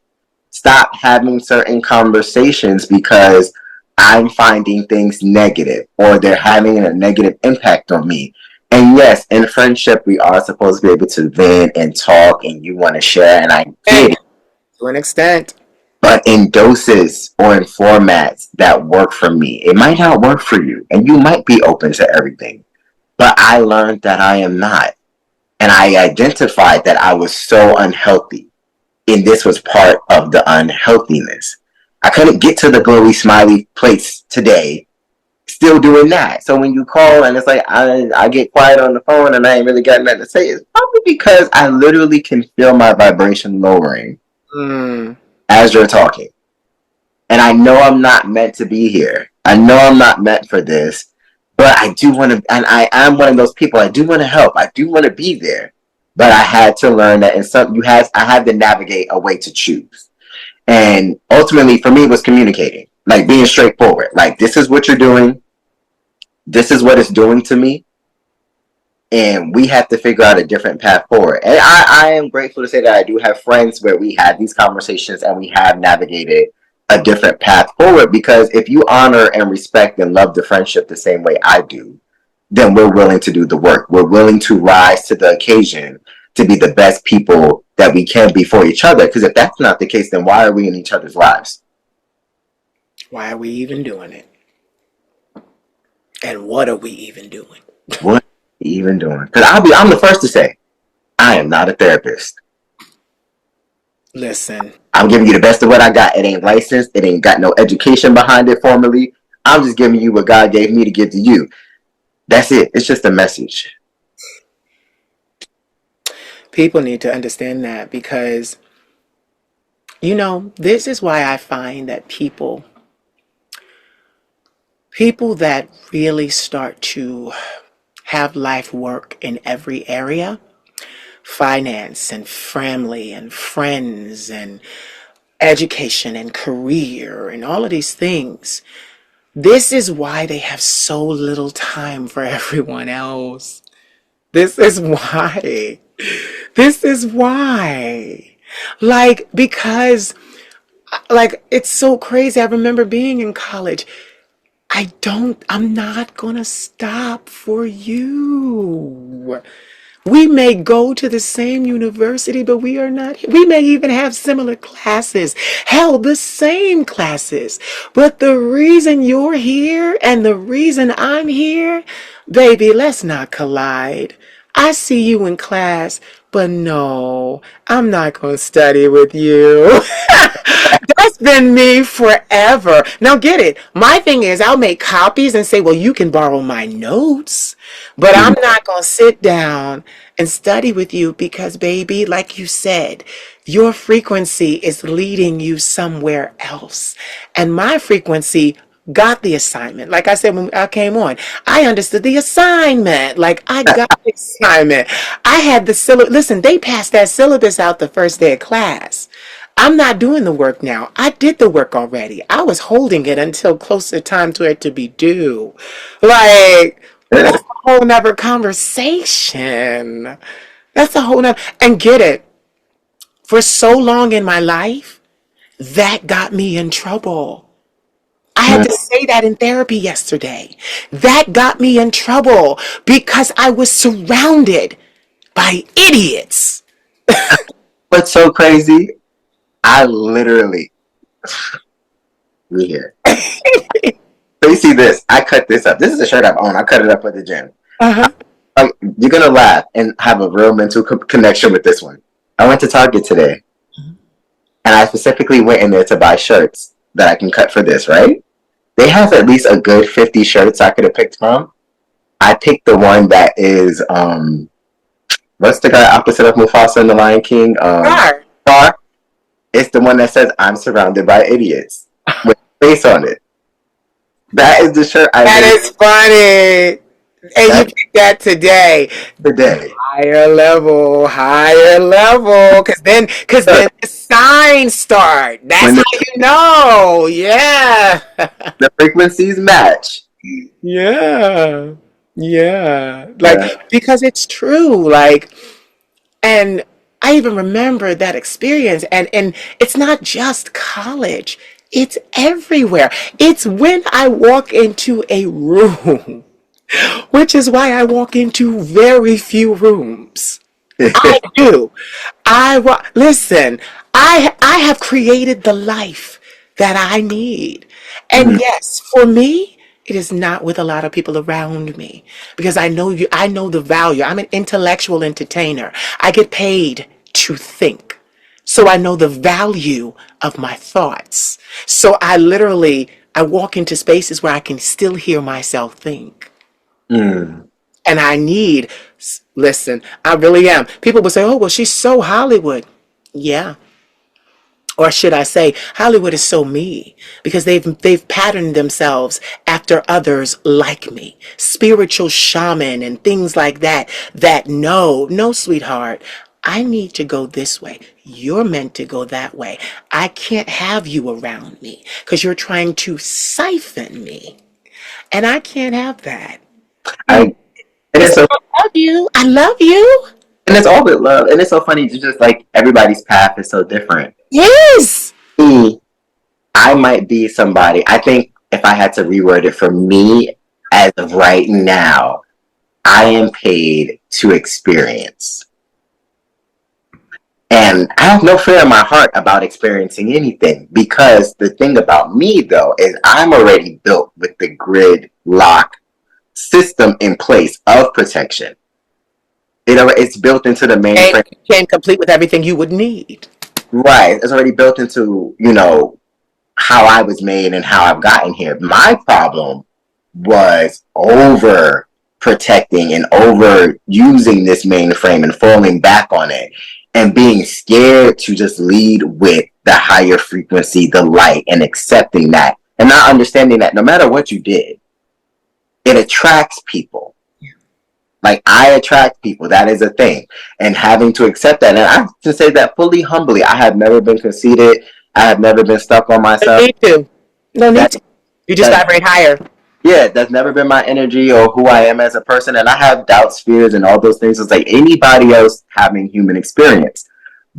stop having certain conversations because I'm finding things negative or they're having a negative impact on me. And yes, in friendship, we are supposed to be able to vent and talk, and you want to share, and I get And it. to an extent. But in doses or in formats that work for me, it might not work for you, and you might be open to everything. But I learned that I am not. And I identified that I was so unhealthy. And this was part of the unhealthiness. I couldn't get to the glowy smiley place today, still doing that. So when you call and it's like I get quiet on the phone and I ain't really got nothing to say, it's probably because I literally can feel my vibration lowering Mm, as you're talking. And I know I'm not meant to be here. I know I'm not meant for this, but I do want to, and I am one of those people. I do want to help. I do want to be there, but I had to learn that I had to navigate a way to choose. And ultimately, for me, it was communicating, like being straightforward. Like, this is what you're doing. This is what it's doing to me. And we have to figure out a different path forward. And I am grateful to say that I do have friends where we had these conversations and we have navigated a different path forward, because if you honor and respect and love the friendship the same way I do, then we're willing to do the work. We're willing to rise to the occasion to be the best people that we can be for each other. Because if that's not the case, then why are we in each other's lives? why are we even doing it? And what are we even doing? What are we even doing? Because I'm the first to say, I am not a therapist. Listen, I'm giving you the best of what I got. It ain't licensed. It ain't got no education behind it formally. I'm just giving you what God gave me to give to you. That's it. It's just a message. people need to understand that because, this is why I find that people that really start to have life work in every area, finance and family and friends and education and career and all of these things, This is why they have so little time for everyone else. This is why. This is why. Like, because, like, it's so crazy. I remember being in college. I'm not gonna stop for you. We may go to the same university, but we are not. We may even have similar classes, hell, the same classes. But the reason you're here and the reason I'm here, baby, let's not collide. I see you in class, but no, I'm not going to study with you. That's been me forever. Now get it. My thing is I'll make copies and say, well, you can borrow my notes, but I'm not going to sit down and study with you because, baby, like you said, your frequency is leading you somewhere else. And my frequency got the assignment. Like I said, when I came on, I understood the assignment. Like I got the assignment. I had the syllabus. Listen, they passed that syllabus out the first day of class. I'm not doing the work now. I did the work already. I was holding it until closer time to it to be due. Like, but that's a whole nother conversation. That's a whole nother, and get it. For so long in my life, that got me in trouble. I had to say that in therapy yesterday. That got me in trouble because I was surrounded by idiots. What's so crazy? I literally, we here. So you see this? I cut this up. This is a shirt I've owned. I cut it up at the gym. Uh-huh. You're gonna laugh and have a real mental connection with this one. I went to Target today, and I specifically went in there to buy shirts that I can cut for this. Right? They have at least a good 50 shirts I could have picked from. I picked the one that is what's the guy opposite of Mufasa in The Lion King? Scar. It's the one that says "I'm surrounded by idiots" with a face on it. That is the shirt I That made is funny. And you picked that today. today. Higher level. Cause then the signs start. That's When how you know. Yeah. the frequencies match. Yeah. Yeah. Yeah. Like, because it's true. Like, and I even remember that experience. And it's not just college. It's everywhere. It's when I walk into a room, which is why I walk into very few rooms. I do. Listen. I have created the life that I need, and yes, for me, it is not with a lot of people around me because I know you. I know the value. I'm an intellectual entertainer. I get paid to think, so I know the value of my thoughts. So I walk into spaces where I can still hear myself think. Mm. And I need, listen, I really am. People will say, oh, well, she's so Hollywood. Yeah. Or should I say, Hollywood is so me because they've patterned themselves after others like me. Spiritual shaman and things like that, no, sweetheart, I need to go this way. You're meant to go that way. I can't have you around me because you're trying to siphon me. And I can't have that. I and It's it's so I love you. I love you. and it's all with love, and it's so funny. It's just like everybody's path is so different. Yes. Me, I might be somebody. I think if I had to reword it for me, as of right now, I am paid to experience. And I have no fear in my heart about experiencing anything because the thing about me, though, is I'm already built with the grid lock system in place of protection. It's built into the And mainframe. you can complete with everything you would need. Right. It's already built into, how I was made and how I've gotten here. My problem was over protecting and over using this mainframe and falling back on it and being scared to just lead with the higher frequency, the light, and accepting that and not understanding that no matter what you did, it attracts people. Like I attract people. That is a thing. And having to accept that. And I have to say that fully humbly. I have never been conceited. I have never been stuck on No myself. need to. No need That to. You just vibrate higher. Yeah, that's never been my energy or who I am as a person. And I have doubts, fears, and all those things. It's like anybody else having human experience.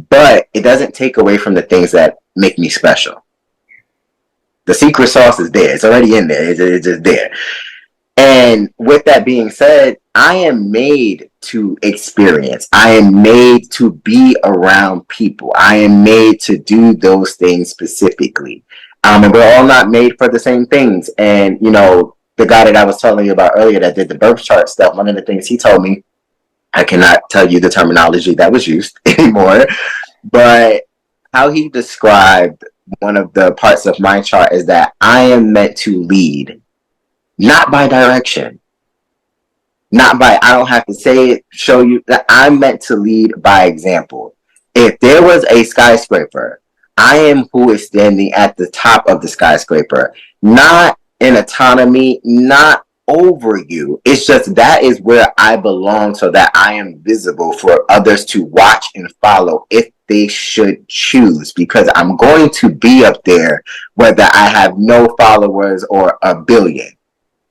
But it doesn't take away from the things that make me special. The secret sauce is there. It's already in there. It's just there. And with that being said, I am made to experience. I am made to be around people. I am made to do those things specifically. And we're all not made for the same things. And, you know, the guy that I was telling you about earlier that did the birth chart stuff, one of the things he told me, I cannot tell you the terminology that was used anymore, but how he described one of the parts of my chart is that I am meant to lead, not by direction. Not by, I don't have to say it, show you that I'm meant to lead by example. If there was a skyscraper, I am who is standing at the top of the skyscraper, not in autonomy, not over you. It's just that is where I belong so that I am visible for others to watch and follow if they should choose, because I'm going to be up there whether I have no followers or a billion.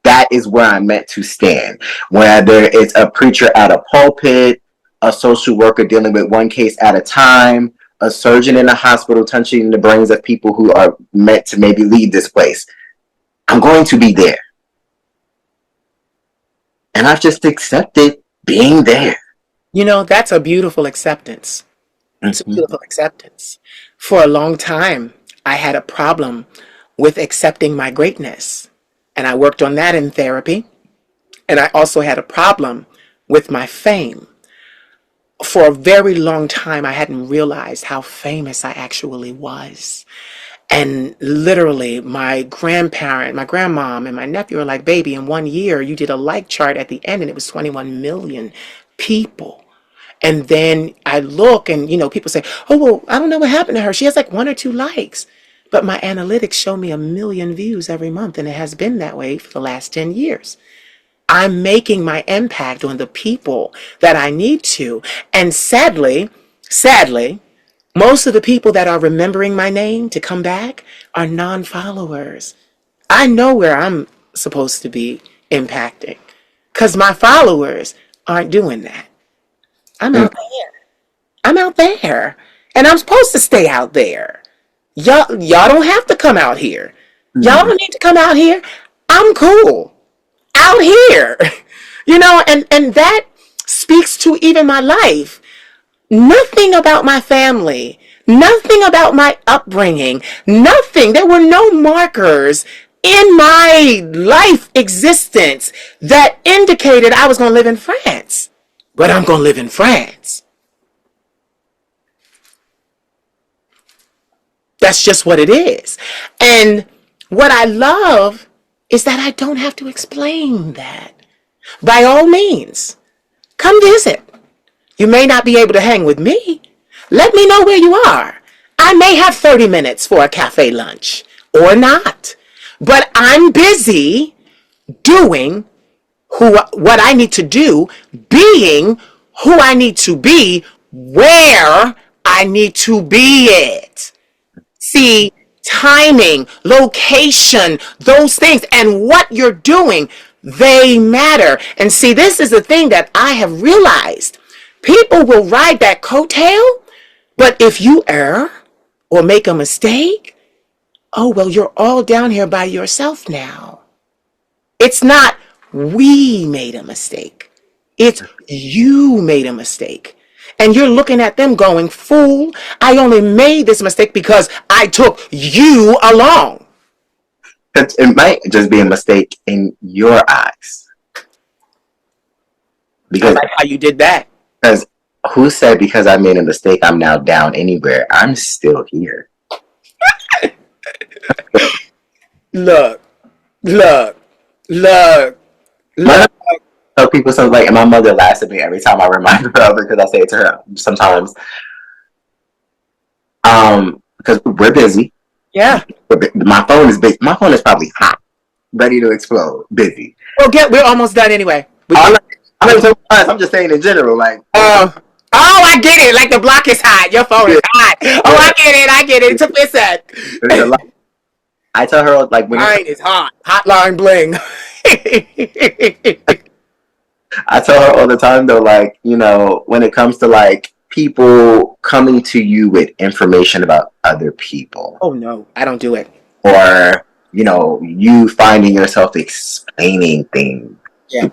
That is where I'm meant to stand. Whether it's a preacher at a pulpit, a social worker dealing with one case at a time, a surgeon in a hospital touching the brains of people who are meant to maybe leave this place. I'm going to be there. And I've just accepted being there. You know, that's a beautiful acceptance. It's a beautiful acceptance. For a long time, I had a problem with accepting my greatness. And I worked on that in therapy. And I also had a problem with my fame. For a very long time, I hadn't realized how famous I actually was. And literally, my grandparent, my grandmom, and my nephew were like, baby, in 1 year, you did a like chart at the end, and it was 21 million people. And then I look and, you know, people say, oh, well, I don't know what happened to her. She has like 1 or 2 likes. But my analytics show me 1 million views every month, and it has been that way for the last 10 years. I'm making my impact on the people that I need to. And sadly, most of the people that are remembering my name to come back are non-followers. I know where I'm supposed to be impacting because my followers aren't doing that. I'm out there. I'm out there. And I'm supposed to stay out there. Y'all don't have to come out here. Y'all don't need to come out here. I'm cool. Out here. You know, and that speaks to even my life. Nothing about my family, nothing about my upbringing, nothing. There were no markers in my life existence that indicated I was going to live in France. But I'm going to live in France. That's just what it is. And what I love is that I don't have to explain that. By all means, come visit. You may not be able to hang with me. Let me know where you are. I may have 30 minutes for a cafe lunch or not. But I'm busy doing what I need to do, being who I need to be, where I need to be it. See, timing, location, those things, and what you're doing, they matter. And see, this is the thing that I have realized. People will ride that coattail, but if you err or make a mistake, oh, well, you're all down here by yourself now. It's not we made a mistake. It's you made a mistake. And you're looking at them going, fool, I only made this mistake because I took you along. It might just be a mistake in your eyes. I like how you did that. Because who said because I made a mistake I'm now down anywhere? I'm still here. Look. So people something like, and my mother laughs at me every time I remind her of it because I say it to her sometimes. Because we're busy. Yeah. My phone is busy. My phone is probably hot, ready to explode. Busy. Well, we're almost done anyway. I'm just saying in general, like. Oh, I get it. Like the block is hot. Your phone is hot. Oh, I get it. It's a pissant. I tell her like when it Mine is hot. Hotline bling. I tell her all the time though, like, you know, when it comes to like people coming to you with information about other people, Oh no, I don't do it. or, you know, you finding yourself explaining things Yeah.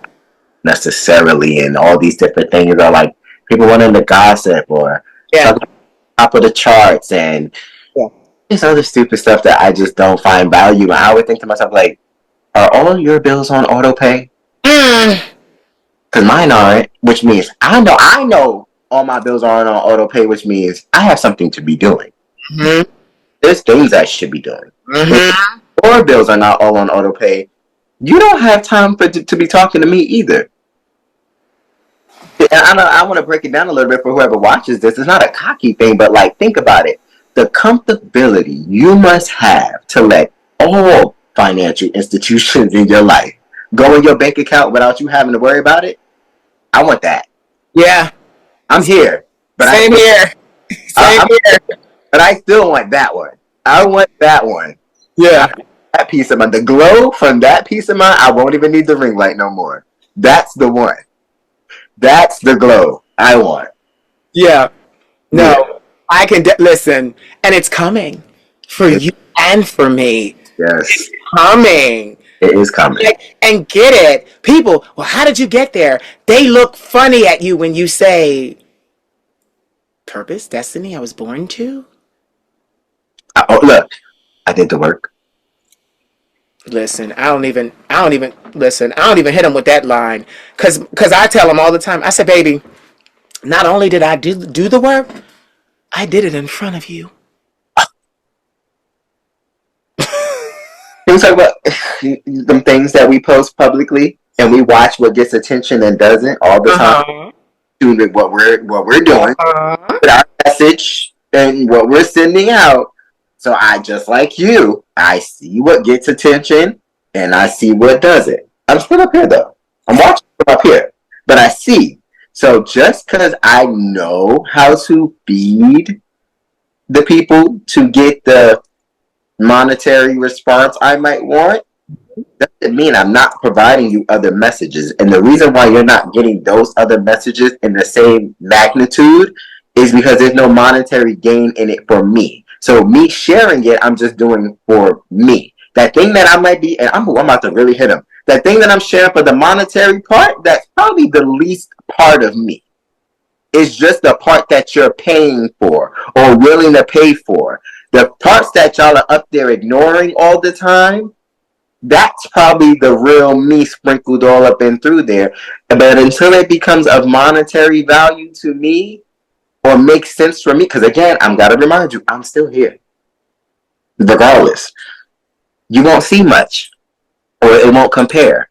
necessarily, and all these different things are like people wanting to gossip or Yeah. talk about the top of the charts and Yeah. this other stupid stuff that I just don't find value. And I would think to myself, like, are all of your bills on auto pay? Mm. Because mine aren't, which means I know all my bills aren't on auto pay, which means I have something to be doing. Mm-hmm. There's things I should be doing. If Mm-hmm. your bills are not all on auto pay, you don't have time to be talking to me either. And I want to break it down a little bit for whoever watches this. It's not a cocky thing, but like, think about it. The comfortability you must have to let all financial institutions in your life go in your bank account without you having to worry about it. I want that. Yeah. I'm here, but Same here. Same I here. but I still want that one. I want that one. I, Yeah. that piece of mind. The glow from that piece of mind, I won't even need the ring light no more. That's the one. That's the glow I want. Yeah. Yeah. No, I can listen, and it's coming for you and for me. Yes. Coming. It is coming. And get it. People, well, how did you get there? They look funny at you when you say, purpose, destiny, I was born to. Look, I did the work. Listen, I don't even hit them with that line. Cause I tell them all the time, I said, baby, not only did I do the work, I did it in front of you. Can we talk about the things that we post publicly and we watch what gets attention and doesn't all the time? Uh-huh. Doing what we're doing, Uh-huh. with our message and what we're sending out. So I just like you, I see what gets attention and I see what doesn't. I'm still up here though. I'm watching from up here, but I see. So just because I know how to feed the people to get the monetary response I might want, doesn't mean I'm not providing you other messages. And the reason why you're not getting those other messages in the same magnitude is because there's no monetary gain in it for me. So me sharing it, I'm just doing for me. That thing that I might be, and I'm about to really hit him. That thing that I'm sharing for the monetary part, that's probably the least part of me. It's just the part that you're paying for or willing to pay for. The parts that y'all are up there ignoring all the time, that's probably the real me sprinkled all up and through there. But until it becomes of monetary value to me or makes sense for me, because again, I'm gotta remind you, I'm still here. Regardless, you won't see much or it won't compare.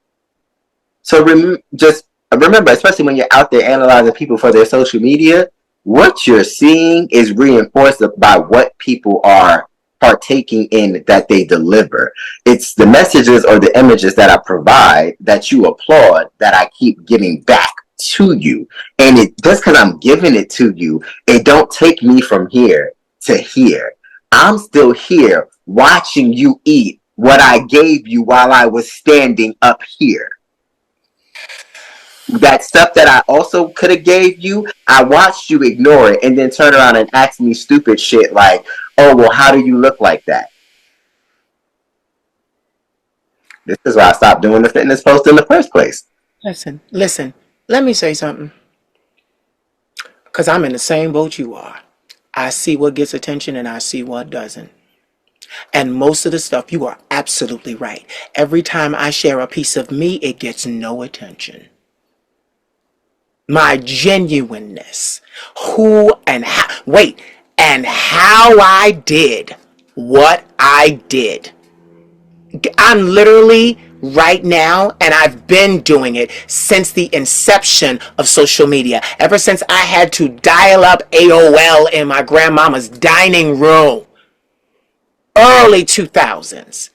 So just remember, especially when you're out there analyzing people for their social media, what you're seeing is reinforced by what people are partaking in that they deliver. It's the messages or the images that I provide that you applaud that I keep giving back to you. And it just because I'm giving it to you, it don't take me from here to here. I'm still here watching you eat what I gave you while I was standing up here. That stuff that I also could have gave you, I watched you ignore it and then turn around and ask me stupid shit like, oh, well, how do you look like that? This is why I stopped doing the fitness post in the first place. Listen, let me say something. Because I'm in the same boat you are. I see what gets attention and I see what doesn't. And most of the stuff, you are absolutely right. Every time I share a piece of me, it gets no attention. My genuineness, who and how, wait, and how I did what I did. I'm literally right now, and I've been doing it since the inception of social media. Ever since I had to dial up AOL in my grandmama's dining room, early 2000s.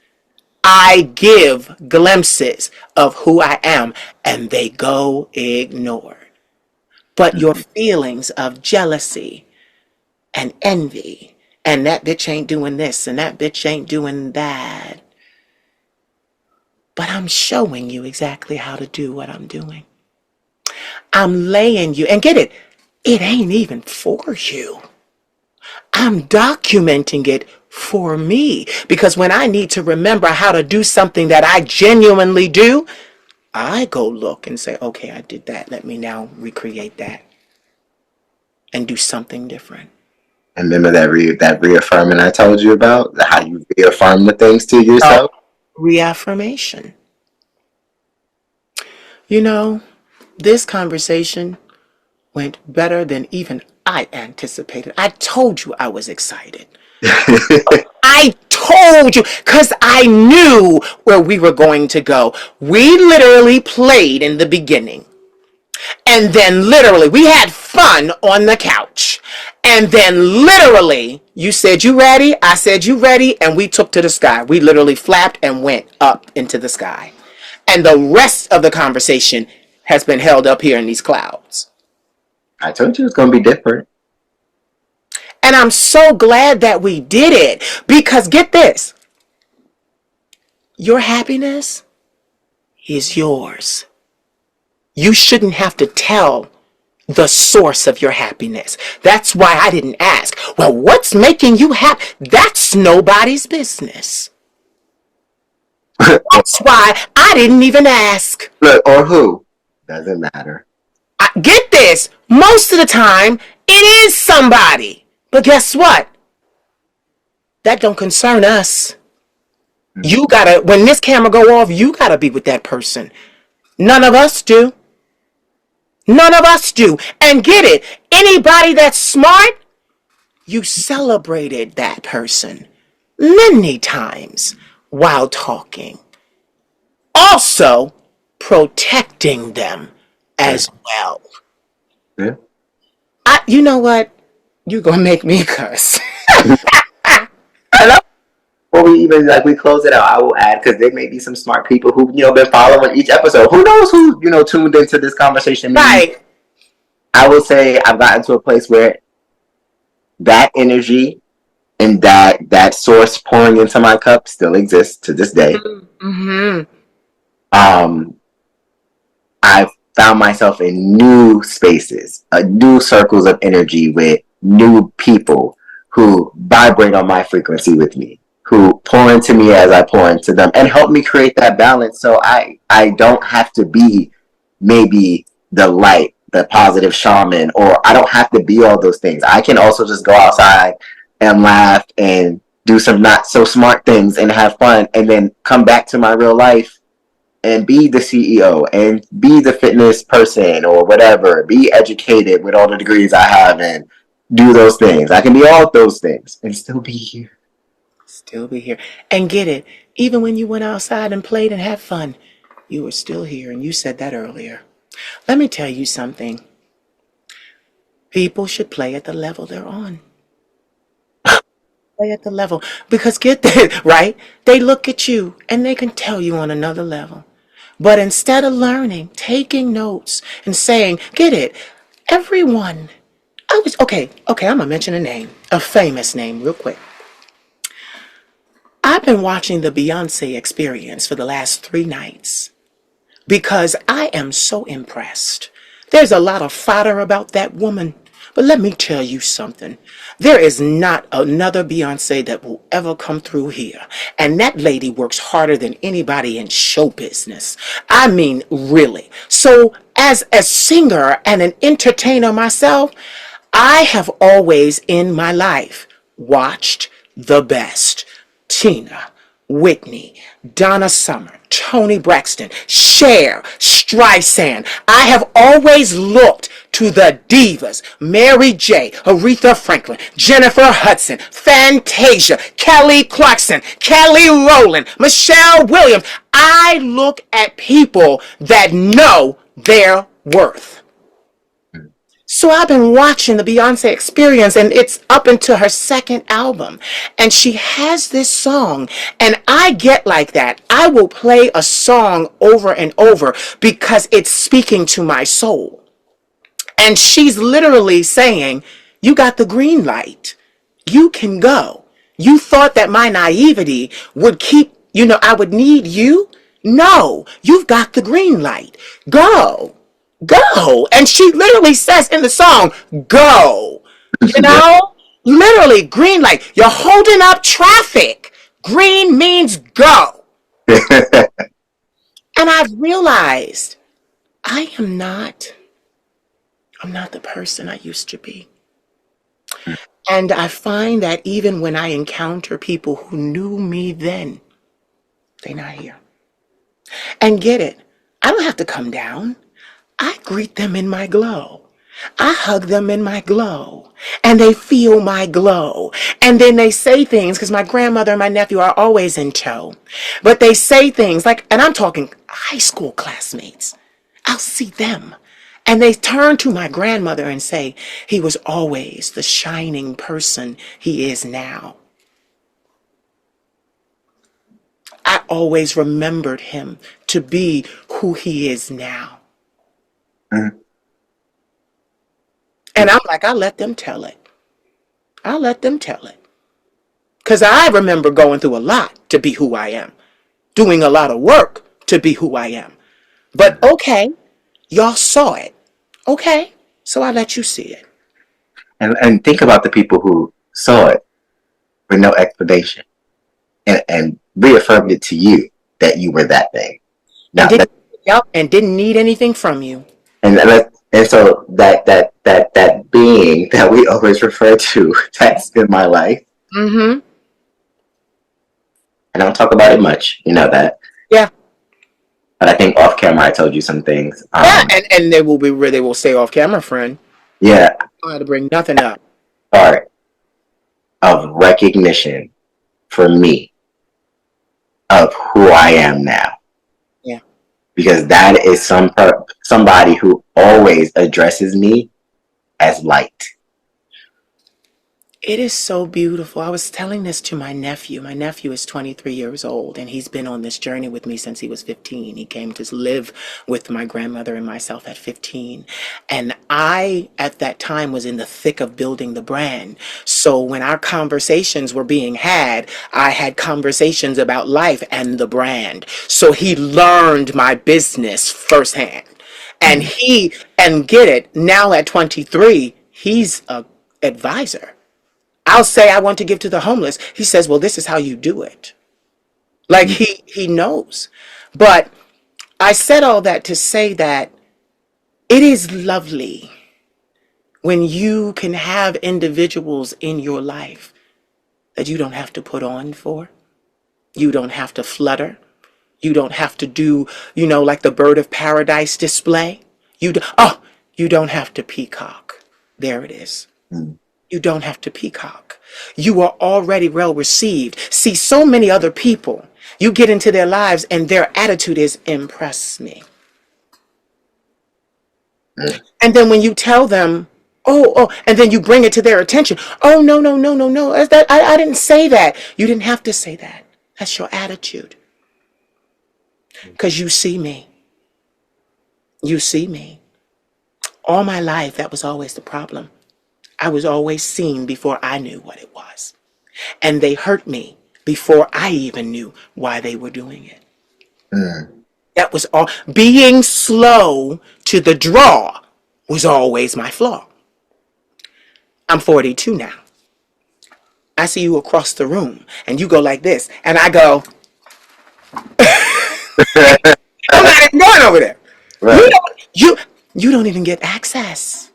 I give glimpses of who I am, and they go ignored. But your feelings of jealousy and envy And that bitch ain't doing this and that bitch ain't doing that. But I'm showing you exactly how to do what I'm doing. I'm laying you, and get it, it ain't even for you. I'm documenting it for me, because when I need to remember how to do something that I genuinely do, I go look and say, okay, I did that. Let me now recreate that and do something different. And remember that reaffirming I told you about, how you reaffirm the things to So, yourself. reaffirmation. You know, this conversation went better than even I anticipated. I told you I was excited. I told you, because I knew where we were going to go. We literally played in the beginning. And then literally, we had fun on the couch. And then literally, you said, you ready? I said, you ready? And we took to the sky. We literally flapped and went up into the sky. And the rest of the conversation has been held up here in these clouds. I told you it's gonna be different. And I'm so glad that we did it, because get this, your happiness is yours. You shouldn't have to tell the source of your happiness. That's why I didn't ask. Well, what's making you happy? That's nobody's business. That's why I didn't even ask. Look, or who? Doesn't matter. Get this, most of the time, it is somebody. But guess what? That don't concern us. You gotta, when this camera go off, you gotta be with that person. None of us do. None of us do. And get it, anybody that's smart, you celebrated that person many times while talking. Also, protecting them as well. Yeah. You know what? You're going to make me cuss. Before we even we close it out, I will add, because there may be some smart people who been following each episode. Who knows who tuned into this conversation? Right. I will say I've gotten to a place where that energy and that source pouring into my cup still exists to this day. Mm-hmm. I've found myself in new spaces, new circles of energy with new people who vibrate on my frequency with me, who pour into me as I pour into them, and help me create that balance. So I don't have to be maybe the light, the positive shaman, or I don't have to be all those things. I can also just go outside and laugh and do some not so smart things and have fun, and then come back to my real life and be the CEO and be the fitness person or whatever, be educated with all the degrees I have and do those things. I can be all those things and still be here. Still be here. And get it, even when you went outside and played and had fun, you were still here. And you said that earlier. Let me tell you something. People should play at the level they're on. Play at the level. Because get this, right? They look at you and they can tell you on another level. But instead of learning, taking notes and saying, get it, everyone. Okay, I'm going to mention a name, a famous name real quick. I've been watching the Beyonce Experience for the last 3 nights because I am so impressed. There's a lot of fodder about that woman, but let me tell you something. There is not another Beyonce that will ever come through here. And that lady works harder than anybody in show business. I mean, really. So as a singer and an entertainer myself, I have always in my life watched the best. Tina, Whitney, Donna Summer, Toni Braxton, Cher, Streisand. I have always looked to the divas. Mary J., Aretha Franklin, Jennifer Hudson, Fantasia, Kelly Clarkson, Kelly Rowland, Michelle Williams. I look at people that know their worth. So I've been watching the Beyonce Experience, and it's up into her 2nd album. And she has this song, and I get like that. I will play a song over and over because it's speaking to my soul. And she's literally saying, you got the green light. You can go. You thought that my naivety would keep, I would need you? No, you've got the green light. Go. Go. And she literally says in the song, go. You Yeah. know? Literally, green light. You're holding up traffic. Green means go. And I've realized I'm not the person I used to be. And I find that even when I encounter people who knew me then, they're not here. And get it, I don't have to come down. I greet them in my glow. I hug them in my glow. And they feel my glow. And then they say things, because my grandmother and my nephew are always in tow. But they say things like, and I'm talking high school classmates. I'll see them. And they turn to my grandmother and say, he was always the shining person he is now. I always remembered him to be who he is now. Mhm. And I'm like, I let them tell it. I let them tell it. Because I remember going through a lot to be who I am, doing a lot of work to be who I am. But okay, y'all saw it. Okay, so I let you see it. And think about the people who saw it with no explanation and reaffirmed it to you that you were that thing. And Now that didn't need anything from you. and so that being that we always refer to that's in my life. Mm-hmm. I don't talk about it much, you know that. Yeah. But I think off camera I told you some things. Yeah, and they will say off camera, friend. Yeah, I don't have to bring nothing up. part of recognition for me of who I am now. Yeah. Because that is somebody who always addresses me as light. It is so beautiful. I was telling this to my nephew. My nephew is 23 years old, and he's been on this journey with me since he was 15. He came to live with my grandmother and myself at 15. And I, at that time, was in the thick of building the brand. So when our conversations were being had, I had conversations about life and the brand. So he learned my business firsthand. And Mm. and get it, now at 23, he's a advisor. I'll say I want to give to the homeless. He says, well, this is how you do it. Like Mm. he knows. But I said all that to say that it is lovely when you can have individuals in your life that you don't have to put on for. You don't have to flutter. You don't have to do, like the bird of paradise display. You don't have to peacock. There it is. Mm. You don't have to peacock. You are already well received. See, so many other people, you get into their lives and their attitude is impress me. Mm. And then when you tell them, and then you bring it to their attention. Oh, no, no, no, no, no. I didn't say that. You didn't have to say that. That's your attitude. Because you see me. You see me. All my life, that was always the problem. I was always seen before I knew what it was. And they hurt me before I even knew why they were doing it. Mm. That was all. Being slow to the draw was always my flaw. I'm 42 now. I see you across the room and you go like this, and I go, I'm not even going over there. You Right. don't, you, you don't even get access.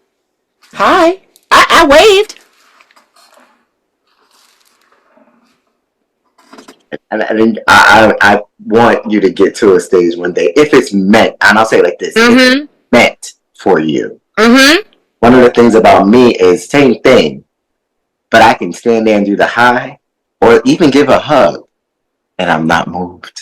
Hi. I waved. And I want you to get to a stage one day if it's meant, and I'll say it like this: if it's Mm-hmm. meant for you. Mm-hmm. One of the things about me is same thing, but I can stand there and do the high, or even give a hug, and I'm not moved.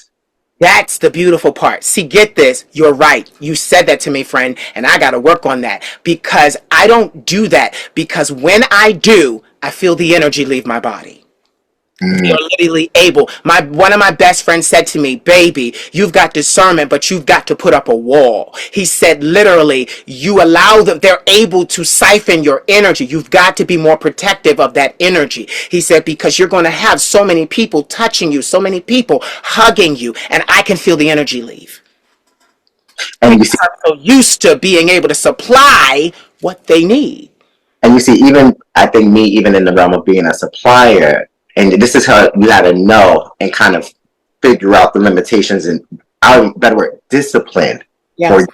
That's the beautiful part. See, get this. You're right. You said that to me, friend, and I got to work on that because I don't do that. Because when I do, I feel the energy leave my body. We are literally able. One of my best friends said to me, "Baby, you've got discernment, but you've got to put up a wall." He said, literally, you allow them, they're able to siphon your energy. You've got to be more protective of that energy. He said, because you're going to have so many people touching you, so many people hugging you, and I can feel the energy leave. And you Because see, I'm so used to being able to supply what they need. and you see, even I think me, even in the realm of being a supplier, and this is how you got to know and kind of figure out the limitations and, our better word, discipline for Yes. you.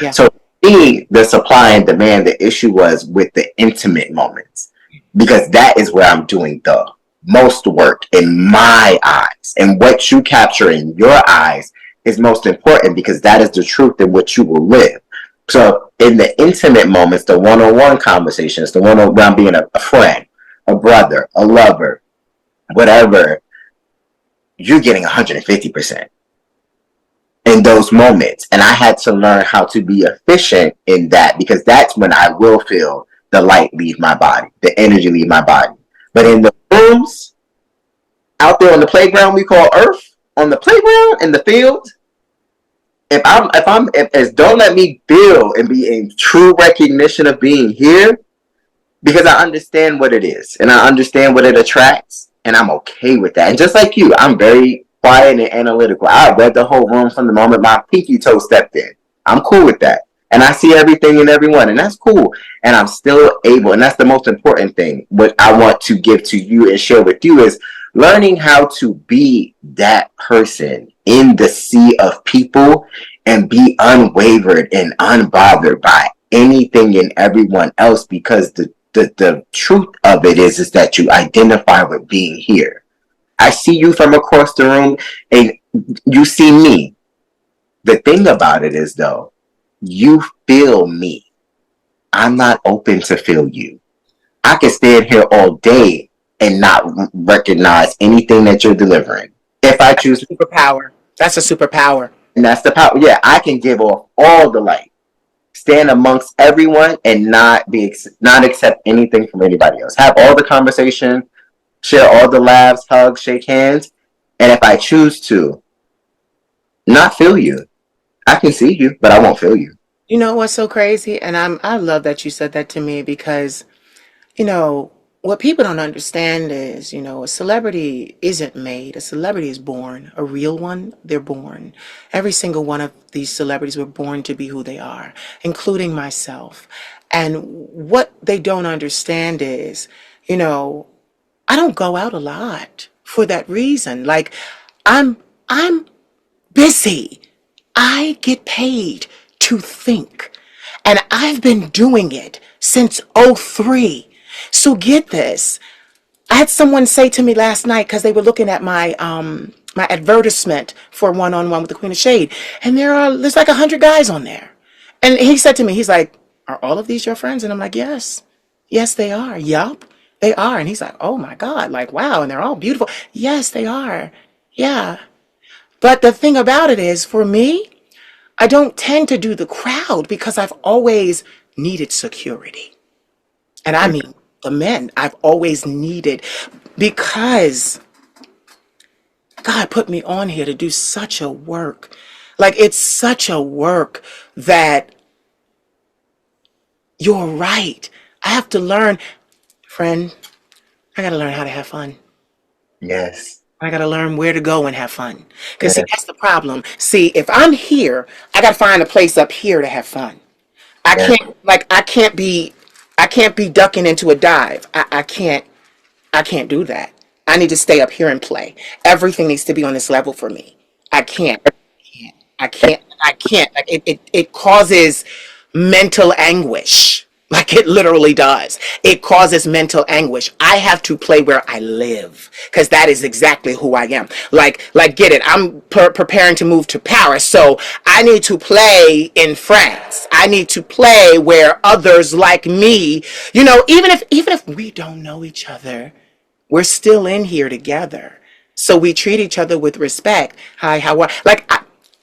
Yeah. So, me, the supply and demand, the issue was with the intimate moments, because that is where I'm doing the most work in my eyes, and what you capture in your eyes is most important, because that is the truth in which you will live. So in the intimate moments, the one-on-one conversations, the one-on-one being a friend, a brother, a lover, whatever, you're getting 150% in those moments. And I had to learn how to be efficient in that, because that's when I will feel the light leave my body, the energy leave my body. But in the rooms, out there on the playground we call Earth, on the playground, in the field, if don't let me feel and be in true recognition of being here, because I understand what it is and I understand what it attracts, and I'm okay with that. And just like you, I'm very quiet and analytical. I read the whole room from the moment my pinky toe stepped in. I'm cool with that. And I see everything and everyone, and that's cool. And I'm still able, and that's the most important thing. What I want to give to you and share with you is learning how to be that person in the sea of people and be unwavered and unbothered by anything and everyone else, because the truth of it is that you identify with being here. I see you from across the room and you see me. The thing about it is, though, you feel me. I'm not open to feel you. I can stand here all day and not recognize anything that you're delivering. If I choose, Superpower. That's a superpower. and that's the power. Yeah, I can give off all the light, stand amongst everyone, and not accept anything from anybody else. Have all the conversation, share all the laughs, hugs, shake hands, and if I choose to not feel you, I can see you, but I won't feel you. You know what's so crazy? And I love that you said that to me because, you know, what people don't understand is, a celebrity isn't made. A celebrity is born. A real one, they're born. Every single one of these celebrities were born to be who they are, including myself. And what they don't understand is, you know, I don't go out a lot for that reason. Like I'm busy. I get paid to think. And I've been doing it since '03. So get this. I had someone say to me last night because they were looking at my advertisement for one-on-one with the Queen of Shade, and there's like 100 guys on there. And he said to me, he's like, "Are all of these your friends?" And I'm like, "Yes. Yes, they are. Yup, they are." And he's like, "Oh my God, like wow, and they're all beautiful." Yes, they are. Yeah. But the thing about it is, for me, I don't tend to do the crowd because I've always needed security. And I mean, the men I've always needed, because God put me on here to do such a work. Like, it's such a work that you're right. I have to learn, friend, I got to learn how to have fun. Yes. I got to learn where to go and have fun. Because, see, Yes. that's the problem. See, if I'm here, I got to find a place up here to have fun. I Yes. can't, like, I can't be ducking into a dive. I can't do that. I need to stay up here and play. Everything needs to be on this level for me. I can't. I can't. Like, it causes mental anguish. Like, it literally does. It causes mental anguish. I have to play where I live because that is exactly who I am. Like, get it? I'm preparing to move to Paris, so I need to play in France. I need to play where others like me, even if we don't know each other, we're still in here together. So we treat each other with respect. Hi, how are, like,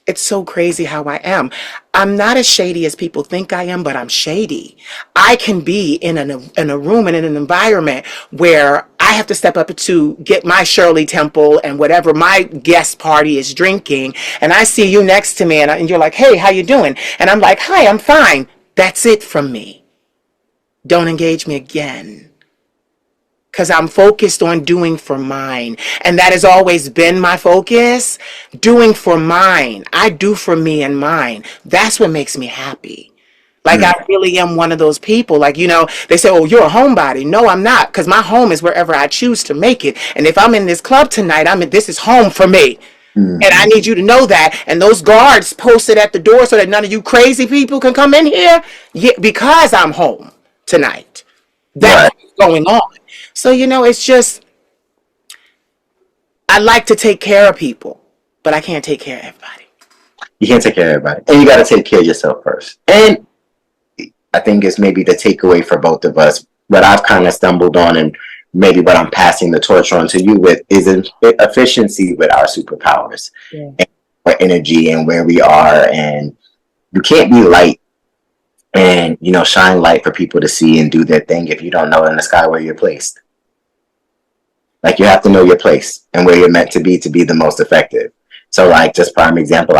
It's so crazy how I am. I'm not as shady as people think I am, but I'm shady. I can be in a room and in an environment where I have to step up to get my Shirley Temple and whatever my guest party is drinking, and I see you next to me, and you're like, "Hey, how you doing?" And I'm like, "Hi, I'm fine." That's it from me. Don't engage me again. Because I'm focused on doing for mine. And that has always been my focus. Doing for mine. I do for me and mine. That's what makes me happy. Like, I really am one of those people. Like, they say, "Oh, you're a homebody." No, I'm not. Because my home is wherever I choose to make it. And if I'm in this club tonight, this is home for me. And I need you to know that. And those guards posted at the door so that none of you crazy people can come in here. Yeah, because I'm home tonight. That's Right. what's going on. So, it's just, I like to take care of people, but I can't take care of everybody. You can't take care of everybody. And you got to take care of yourself first. And I think it's maybe the takeaway for both of us. What I've kind of stumbled on, and maybe what I'm passing the torch on to you with, is efficiency with our superpowers. Yeah. And our energy and where we are. And you can't be light and, shine light for people to see and do their thing if you don't know in the sky where you're placed. Like, you have to know your place and where you're meant to be the most effective. So, like, just prime example,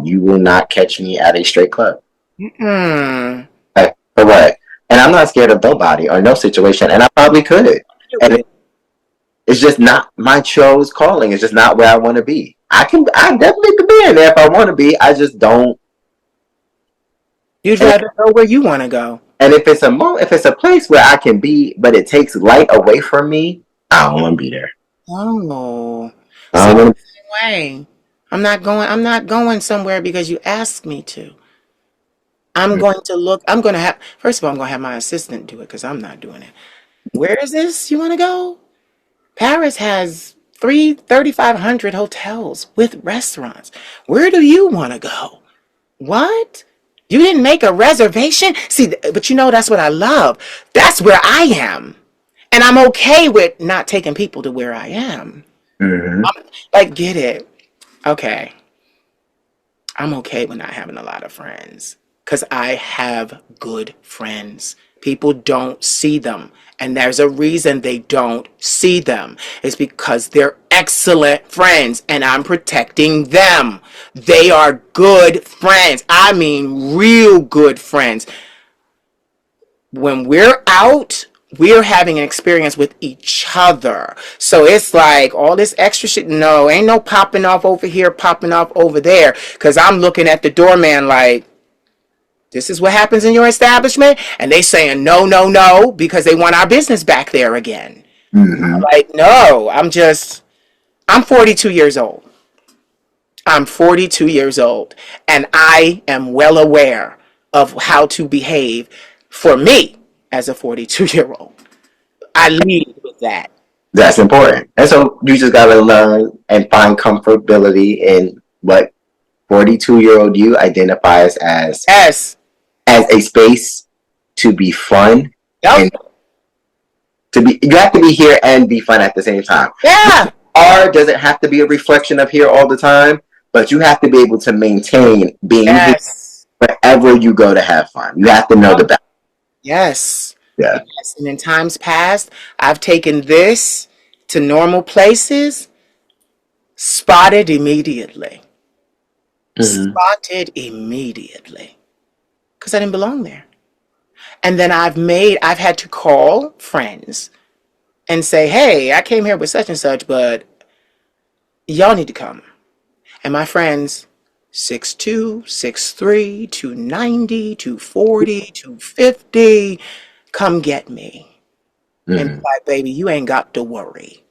you will not catch me at a straight club. Mm-mm. Like, for what? And I'm not scared of nobody or no situation, and I probably could. And it's just not my show's calling. It's just not where I want to be. I definitely could be in there if I want to be. I just don't. You'd rather go where you want to go. And if it's a place where I can be, but it takes light away from me, I don't want to be there. Oh, I see, don't want to. same way. I'm not going somewhere because you asked me to. I'm going to look, first of all, I'm going to have my assistant do it because I'm not doing it. Where is this you want to go? Paris has 3,500 hotels with restaurants. Where do you want to go? What? You didn't make a reservation? See, but that's what I love. That's where I am. And I'm okay with not taking people to where I am. Mm-hmm. Like, get it. Okay. I'm okay with not having a lot of friends because I have good friends. People don't see them. And there's a reason they don't see them. It's because they're excellent friends and I'm protecting them. They are good friends. I mean, real good friends. When we're out, we're having an experience with each other. So it's like all this extra shit. No, ain't no popping off over here, popping off over there. Because I'm looking at the doorman like, this is what happens in your establishment. And they saying no, no, no, because they want our business back there again. Mm-hmm. Like, no, I'm 42 years old. I'm 42 years old. And I am well aware of how to behave for me as a 42-year-old. I lead with that. That's important. And so you just got to learn and find comfortability in what 42-year-old you identifies Yes. as a space to be fun Yep. and you have to be here and be fun at the same time. Yeah. Art doesn't have to be a reflection of here all the time, but you have to be able to maintain being here wherever you go to have fun. You have to know the balance. Yes. Yeah. Yes. And in times past, I've taken this to normal places, spotted immediately. Mm-hmm. Spotted immediately. Because I didn't belong there. And then I've had to call friends and say, "Hey, I came here with such and such, but y'all need to come." And my friends, 6'2", 6'3", 290, 240, 250, come get me. And Mm-hmm. like, "Baby, you ain't got to worry."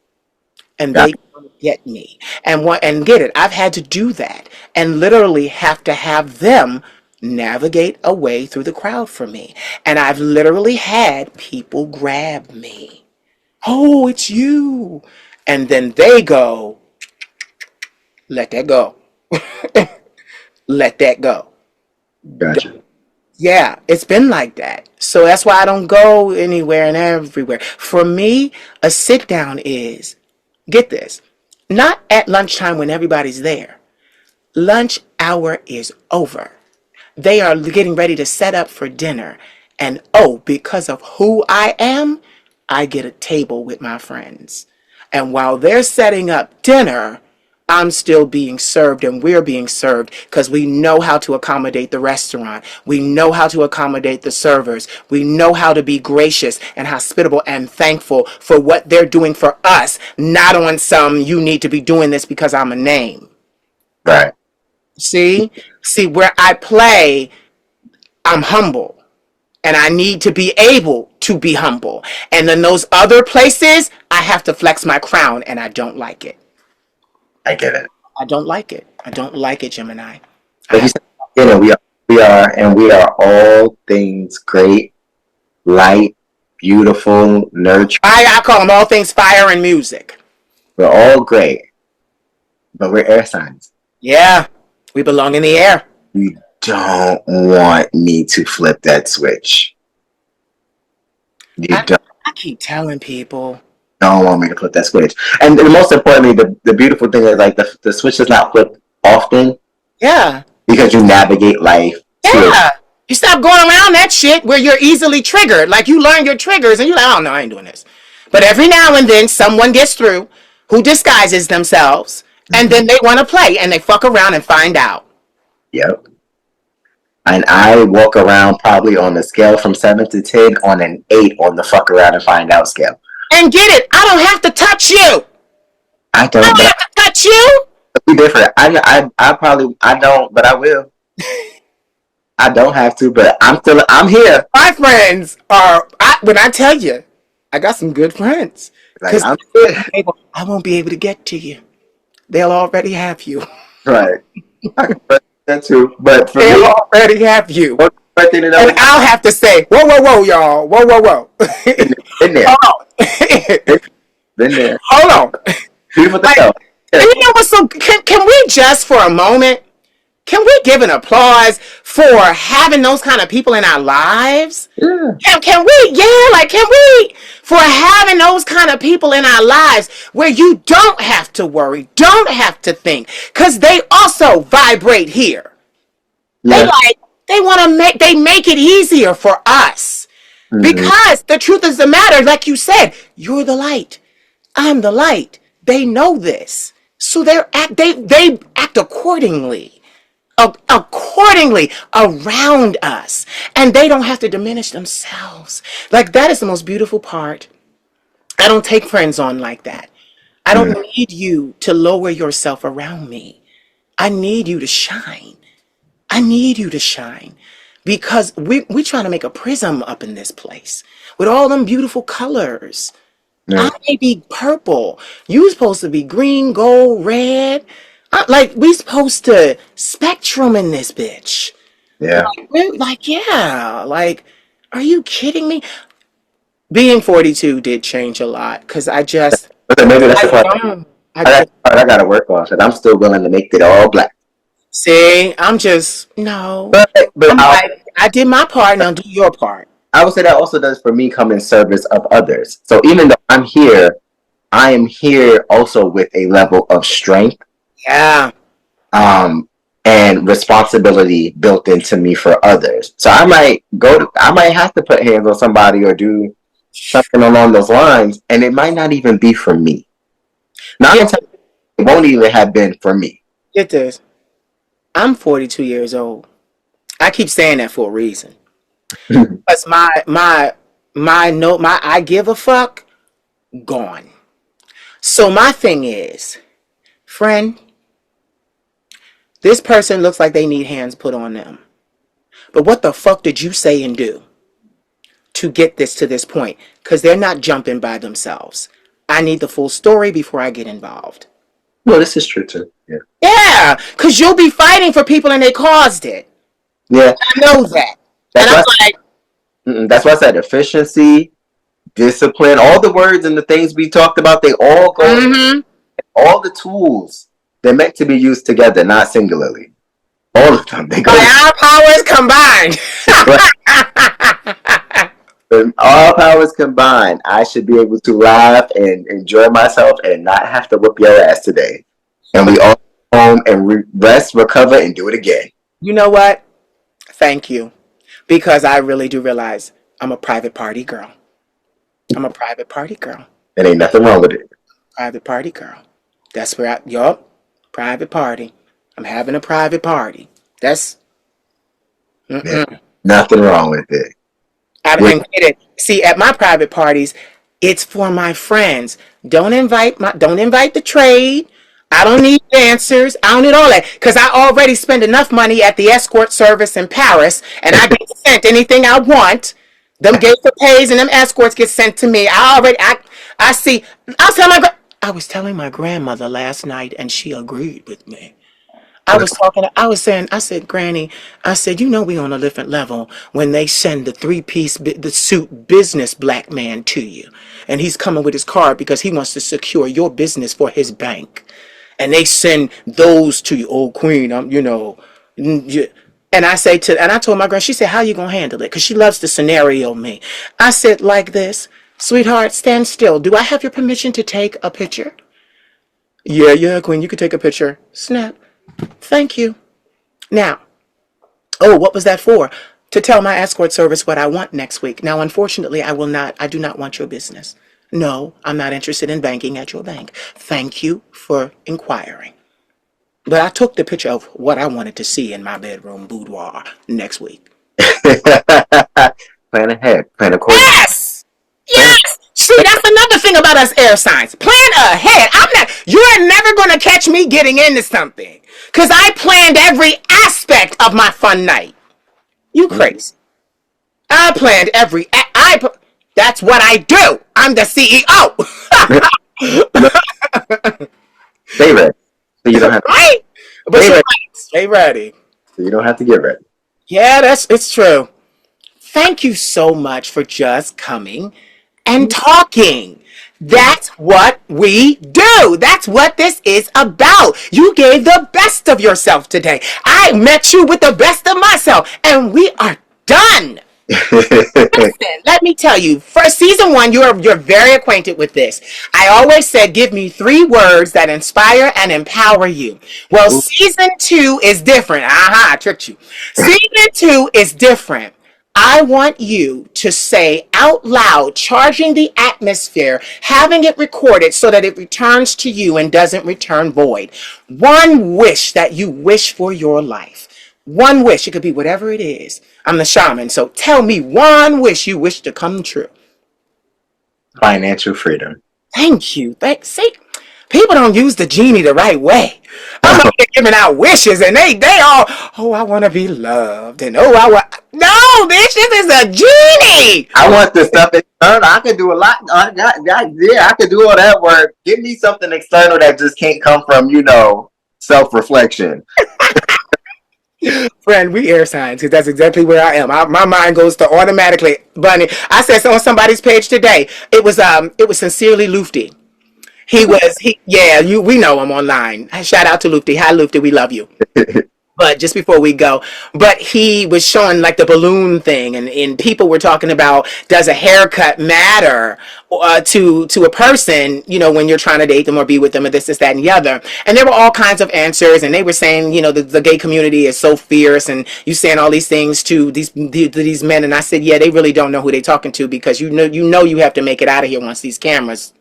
And Yeah. they come get me. And get it. I've had to do that and literally have to have them navigate a way through the crowd for me. And I've literally had people grab me. "Oh, it's you." And then they go, "Let that go." Let that go. Gotcha. Yeah, it's been like that. So that's why I don't go anywhere and everywhere. For me, a sit down is, get this, not at lunchtime when everybody's there. Lunch hour is over. They are getting ready to set up for dinner. And because of who I am, I get a table with my friends. And while they're setting up dinner, I'm still being served and we're being served because we know how to accommodate the restaurant. We know how to accommodate the servers. We know how to be gracious and hospitable and thankful for what they're doing for us, not on some, you need to be doing this because I'm a name. Right. See? See, where I play, I'm humble. And I need to be able to be humble. And then those other places, I have to flex my crown, and I don't like it. I get it. I don't like it. I don't like it, Gemini. I Like you have said, you know, we are all things great, light, beautiful, nurturing. I call them all things fire and music. We're all great, but we're air signs. Yeah, we belong in the air. You don't want me to flip that switch. You I keep telling people. don't want me to flip that switch. And most importantly, the beautiful thing is like the switch does not flip often Yeah. because you navigate life. Yeah. You stop going around that shit where you're easily triggered. Like you learn your triggers and you're like, oh no, I ain't doing this. But every now and then someone gets through who disguises themselves and then they want to play and they fuck around and find out. Yep. And I walk around probably on a scale from 7 to 10 on an 8 on the fuck around and find out scale. And get it, I don't have to touch you. I don't, I don't but have to touch you. it'll be different. I probably, I don't, but I will. I don't have to, but I'm here. My friends are, when I tell you, I got some good friends. Like, Because I'm here. I won't be able to get to you. They'll already have you. Right. I can respect that too. But for They'll me, already have you. one thing that And I'll have to say, whoa, whoa, whoa, y'all. Whoa, whoa, whoa. been there. Hold on. Been there. Hold on. Beautiful thing. Like, Though. and you know what's so, can we just for a moment, can we give an applause for having those kind of people in our lives? Yeah. Can we, can we, for having those kind of people in our lives where you don't have to worry, don't have to think, because they also vibrate here. Yeah. They want to make it easier for us. Mm-hmm. Because the truth is the matter, like you said, you're the light. I'm the light. They know this. So they act accordingly around us, and they don't have to diminish themselves. Like that is the most beautiful part. I don't take friends on like that. I don't need you to lower yourself around me. I need you to shine. I need you to shine because we trying to make a prism up in this place with all them beautiful colors. Yeah. I may be purple. You supposed to be green, gold, red. Like we supposed to spectrum in this bitch. Yeah. Yeah. Like, are you kidding me? Being 42 did change a lot because But maybe that's the part I gotta work on. Because I'm still willing to make it all black. See, I'm just no. But I'm like, I did my part. Now do your part. I would say that also does for me come in service of others. So even though I'm here, I am here also with a level of strength, Yeah. and responsibility built into me for others. So I might have to put hands on somebody or do something along those lines, and it might not even be for me. Not until it won't even have been for me. Get this. I'm 42 years old. I keep saying that for a reason. Because my I give a fuck gone. So my thing is, friend, this person looks like they need hands put on them. But what the fuck did you say and do to get this to this point? Because they're not jumping by themselves. I need the full story before I get involved. Well, this is true too. Yeah. Yeah, because you'll be fighting for people and they caused it. Yeah. I know that. That's why I said efficiency, discipline, all the words and the things we talked about, they all go, all the tools, they're meant to be used together, not singularly. All of them. They go. By our powers combined. When all powers combined, I should be able to laugh and enjoy myself and not have to whoop your ass today. And we all home and rest, recover, and do it again. You know what? Thank you. Because I really do realize I'm a private party girl. I'm a private party girl. And ain't nothing wrong with it. Private party girl. That's where yup, private party. I'm having a private party. That's, Yeah, mm-mm. nothing wrong with it. And get it. See, at my private parties, it's for my friends. Don't invite the trade. I don't need dancers. I don't need all that because I already spend enough money at the escort service in Paris, and I get sent anything I want. Them gates pays and them escorts get sent to me. I see. I was telling my grandmother last night, and she agreed with me. I said, Granny, I said, you know, we on a different level when they send the the suit business black man to you. And he's coming with his card because he wants to secure your business for his bank. And they send those to you, oh, Queen, and I told my grand, she said, how you going to handle it? Because she loves to scenario me. I said, like this, sweetheart, stand still. Do I have your permission to take a picture? Yeah, Queen, you could take a picture. Snap. Thank you. Now, oh, what was that for? To tell my escort service what I want next week. Now, unfortunately, I do not want your business. No, I'm not interested in banking at your bank. Thank you for inquiring. But I took the picture of what I wanted to see in my bedroom boudoir next week. Plan ahead, plan accordingly. Yes! Yes! See, that's another thing about us air signs. Plan ahead. You're never going to catch me getting into something. Because I planned every aspect of my fun night. You crazy. I planned that's what I do. I'm the CEO. Stay ready. So you don't have to Right? But stay you're ready. right. Stay ready. So you don't have to get ready. Yeah, it's true. Thank you so much for just coming and talking. That's what we do. That's what this is about. You gave the best of yourself today. I met you with the best of myself, and we are done. Listen, let me tell you, for season 1, you're very acquainted with this. I always said, give me 3 words that inspire and empower you. Well, season 2 is different. Aha, I tricked you. Season 2 is different. I want you to say out loud, charging the atmosphere, having it recorded so that it returns to you and doesn't return void. One wish that you wish for your life. One wish. It could be whatever it is. I'm the shaman, so tell me one wish you wish to come true. Financial freedom. Thank you. See, people don't use the genie the right way. I'm out here giving out wishes, and they all, oh, I want to be loved, and oh, I want. No, bitch, this is a genie. I want the stuff external. I can do a lot. I can do all that work. Give me something external that just can't come from, self-reflection. Friend, we air signs because that's exactly where I am. My mind goes to automatically. Bunny, I said on somebody's page today. It was sincerely Lufty. We know him online. Shout out to Lufty. Hi Lufty, we love you. But just before we go, but he was showing like the balloon thing, and people were talking about, does a haircut matter to a person, when you're trying to date them or be with them, or this, that, and the other. And there were all kinds of answers, and they were saying, the gay community is so fierce, and you saying all these things to these men. And I said, yeah, they really don't know who they're talking to, because you have to make it out of here once these cameras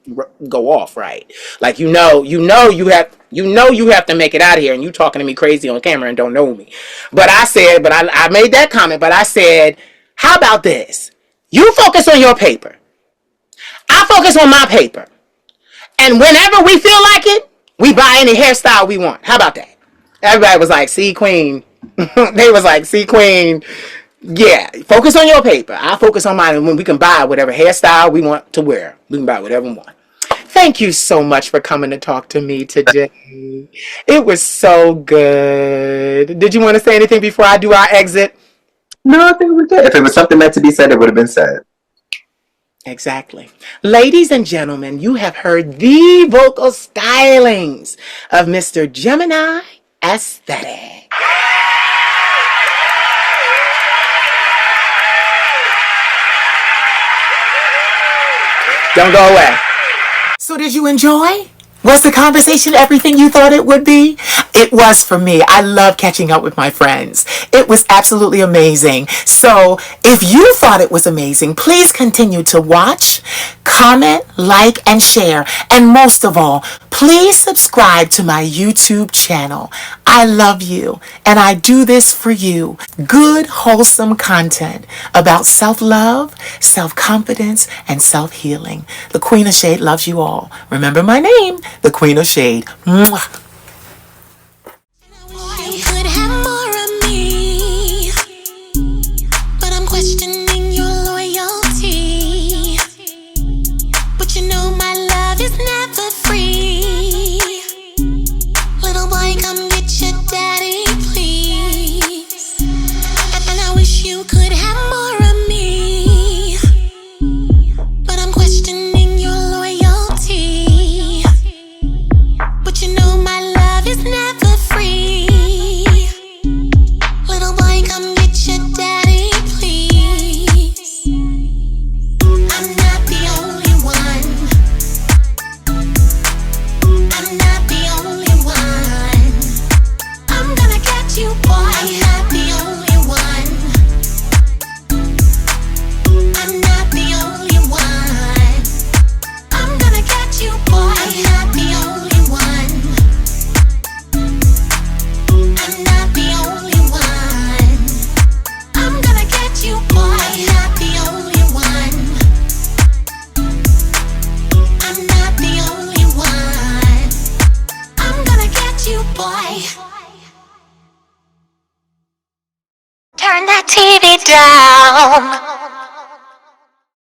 go off, right? Like you have to make it out of here, and you talking to me crazy on camera and don't know me. But I made that comment, but I said, how about this? You focus on your paper. I focus on my paper. And whenever we feel like it, we buy any hairstyle we want. How about that? Everybody was like, see, Queen. They was like, see, Queen. Yeah, focus on your paper. I focus on mine, and when we can buy whatever hairstyle we want to wear. We can buy whatever we want. Thank you so much for coming to talk to me today. It was so good. Did you want to say anything before I do our exit? No, I think we're good. If it was something meant to be said, it would have been said. Exactly. Ladies and gentlemen, you have heard the vocal stylings of Mr. Gemini Aesthetics. Don't go away. So did you enjoy? Was the conversation everything you thought it would be? It was for me. I love catching up with my friends. It was absolutely amazing. So if you thought it was amazing, please continue to watch, comment, like, and share. And most of all, please subscribe to my YouTube channel. I love you, and I do this for you. Good, wholesome content about self-love, self-confidence, and self-healing. The Queen of Shade loves you all. Remember my name, the Queen of Shade. Mwah. You could have more of me, but I'm questioning your loyalty. But you know my love is never free. Little boy, come get your daddy, please. And I wish you could have more of me, but I'm questioning your loyalty. But you know my love is never free. Little boy, come get your daddy, please. I'm not the only one. I'm not the only one. I'm gonna get you, boy. I'm not the only one. I'm not the only one. I'm gonna get you, boy. I'm not the only one. I'm not the only one. I'm gonna get you, boy. I'm not the only one. I'm not the only one. I'm gonna get you, boy. Turn that TV down.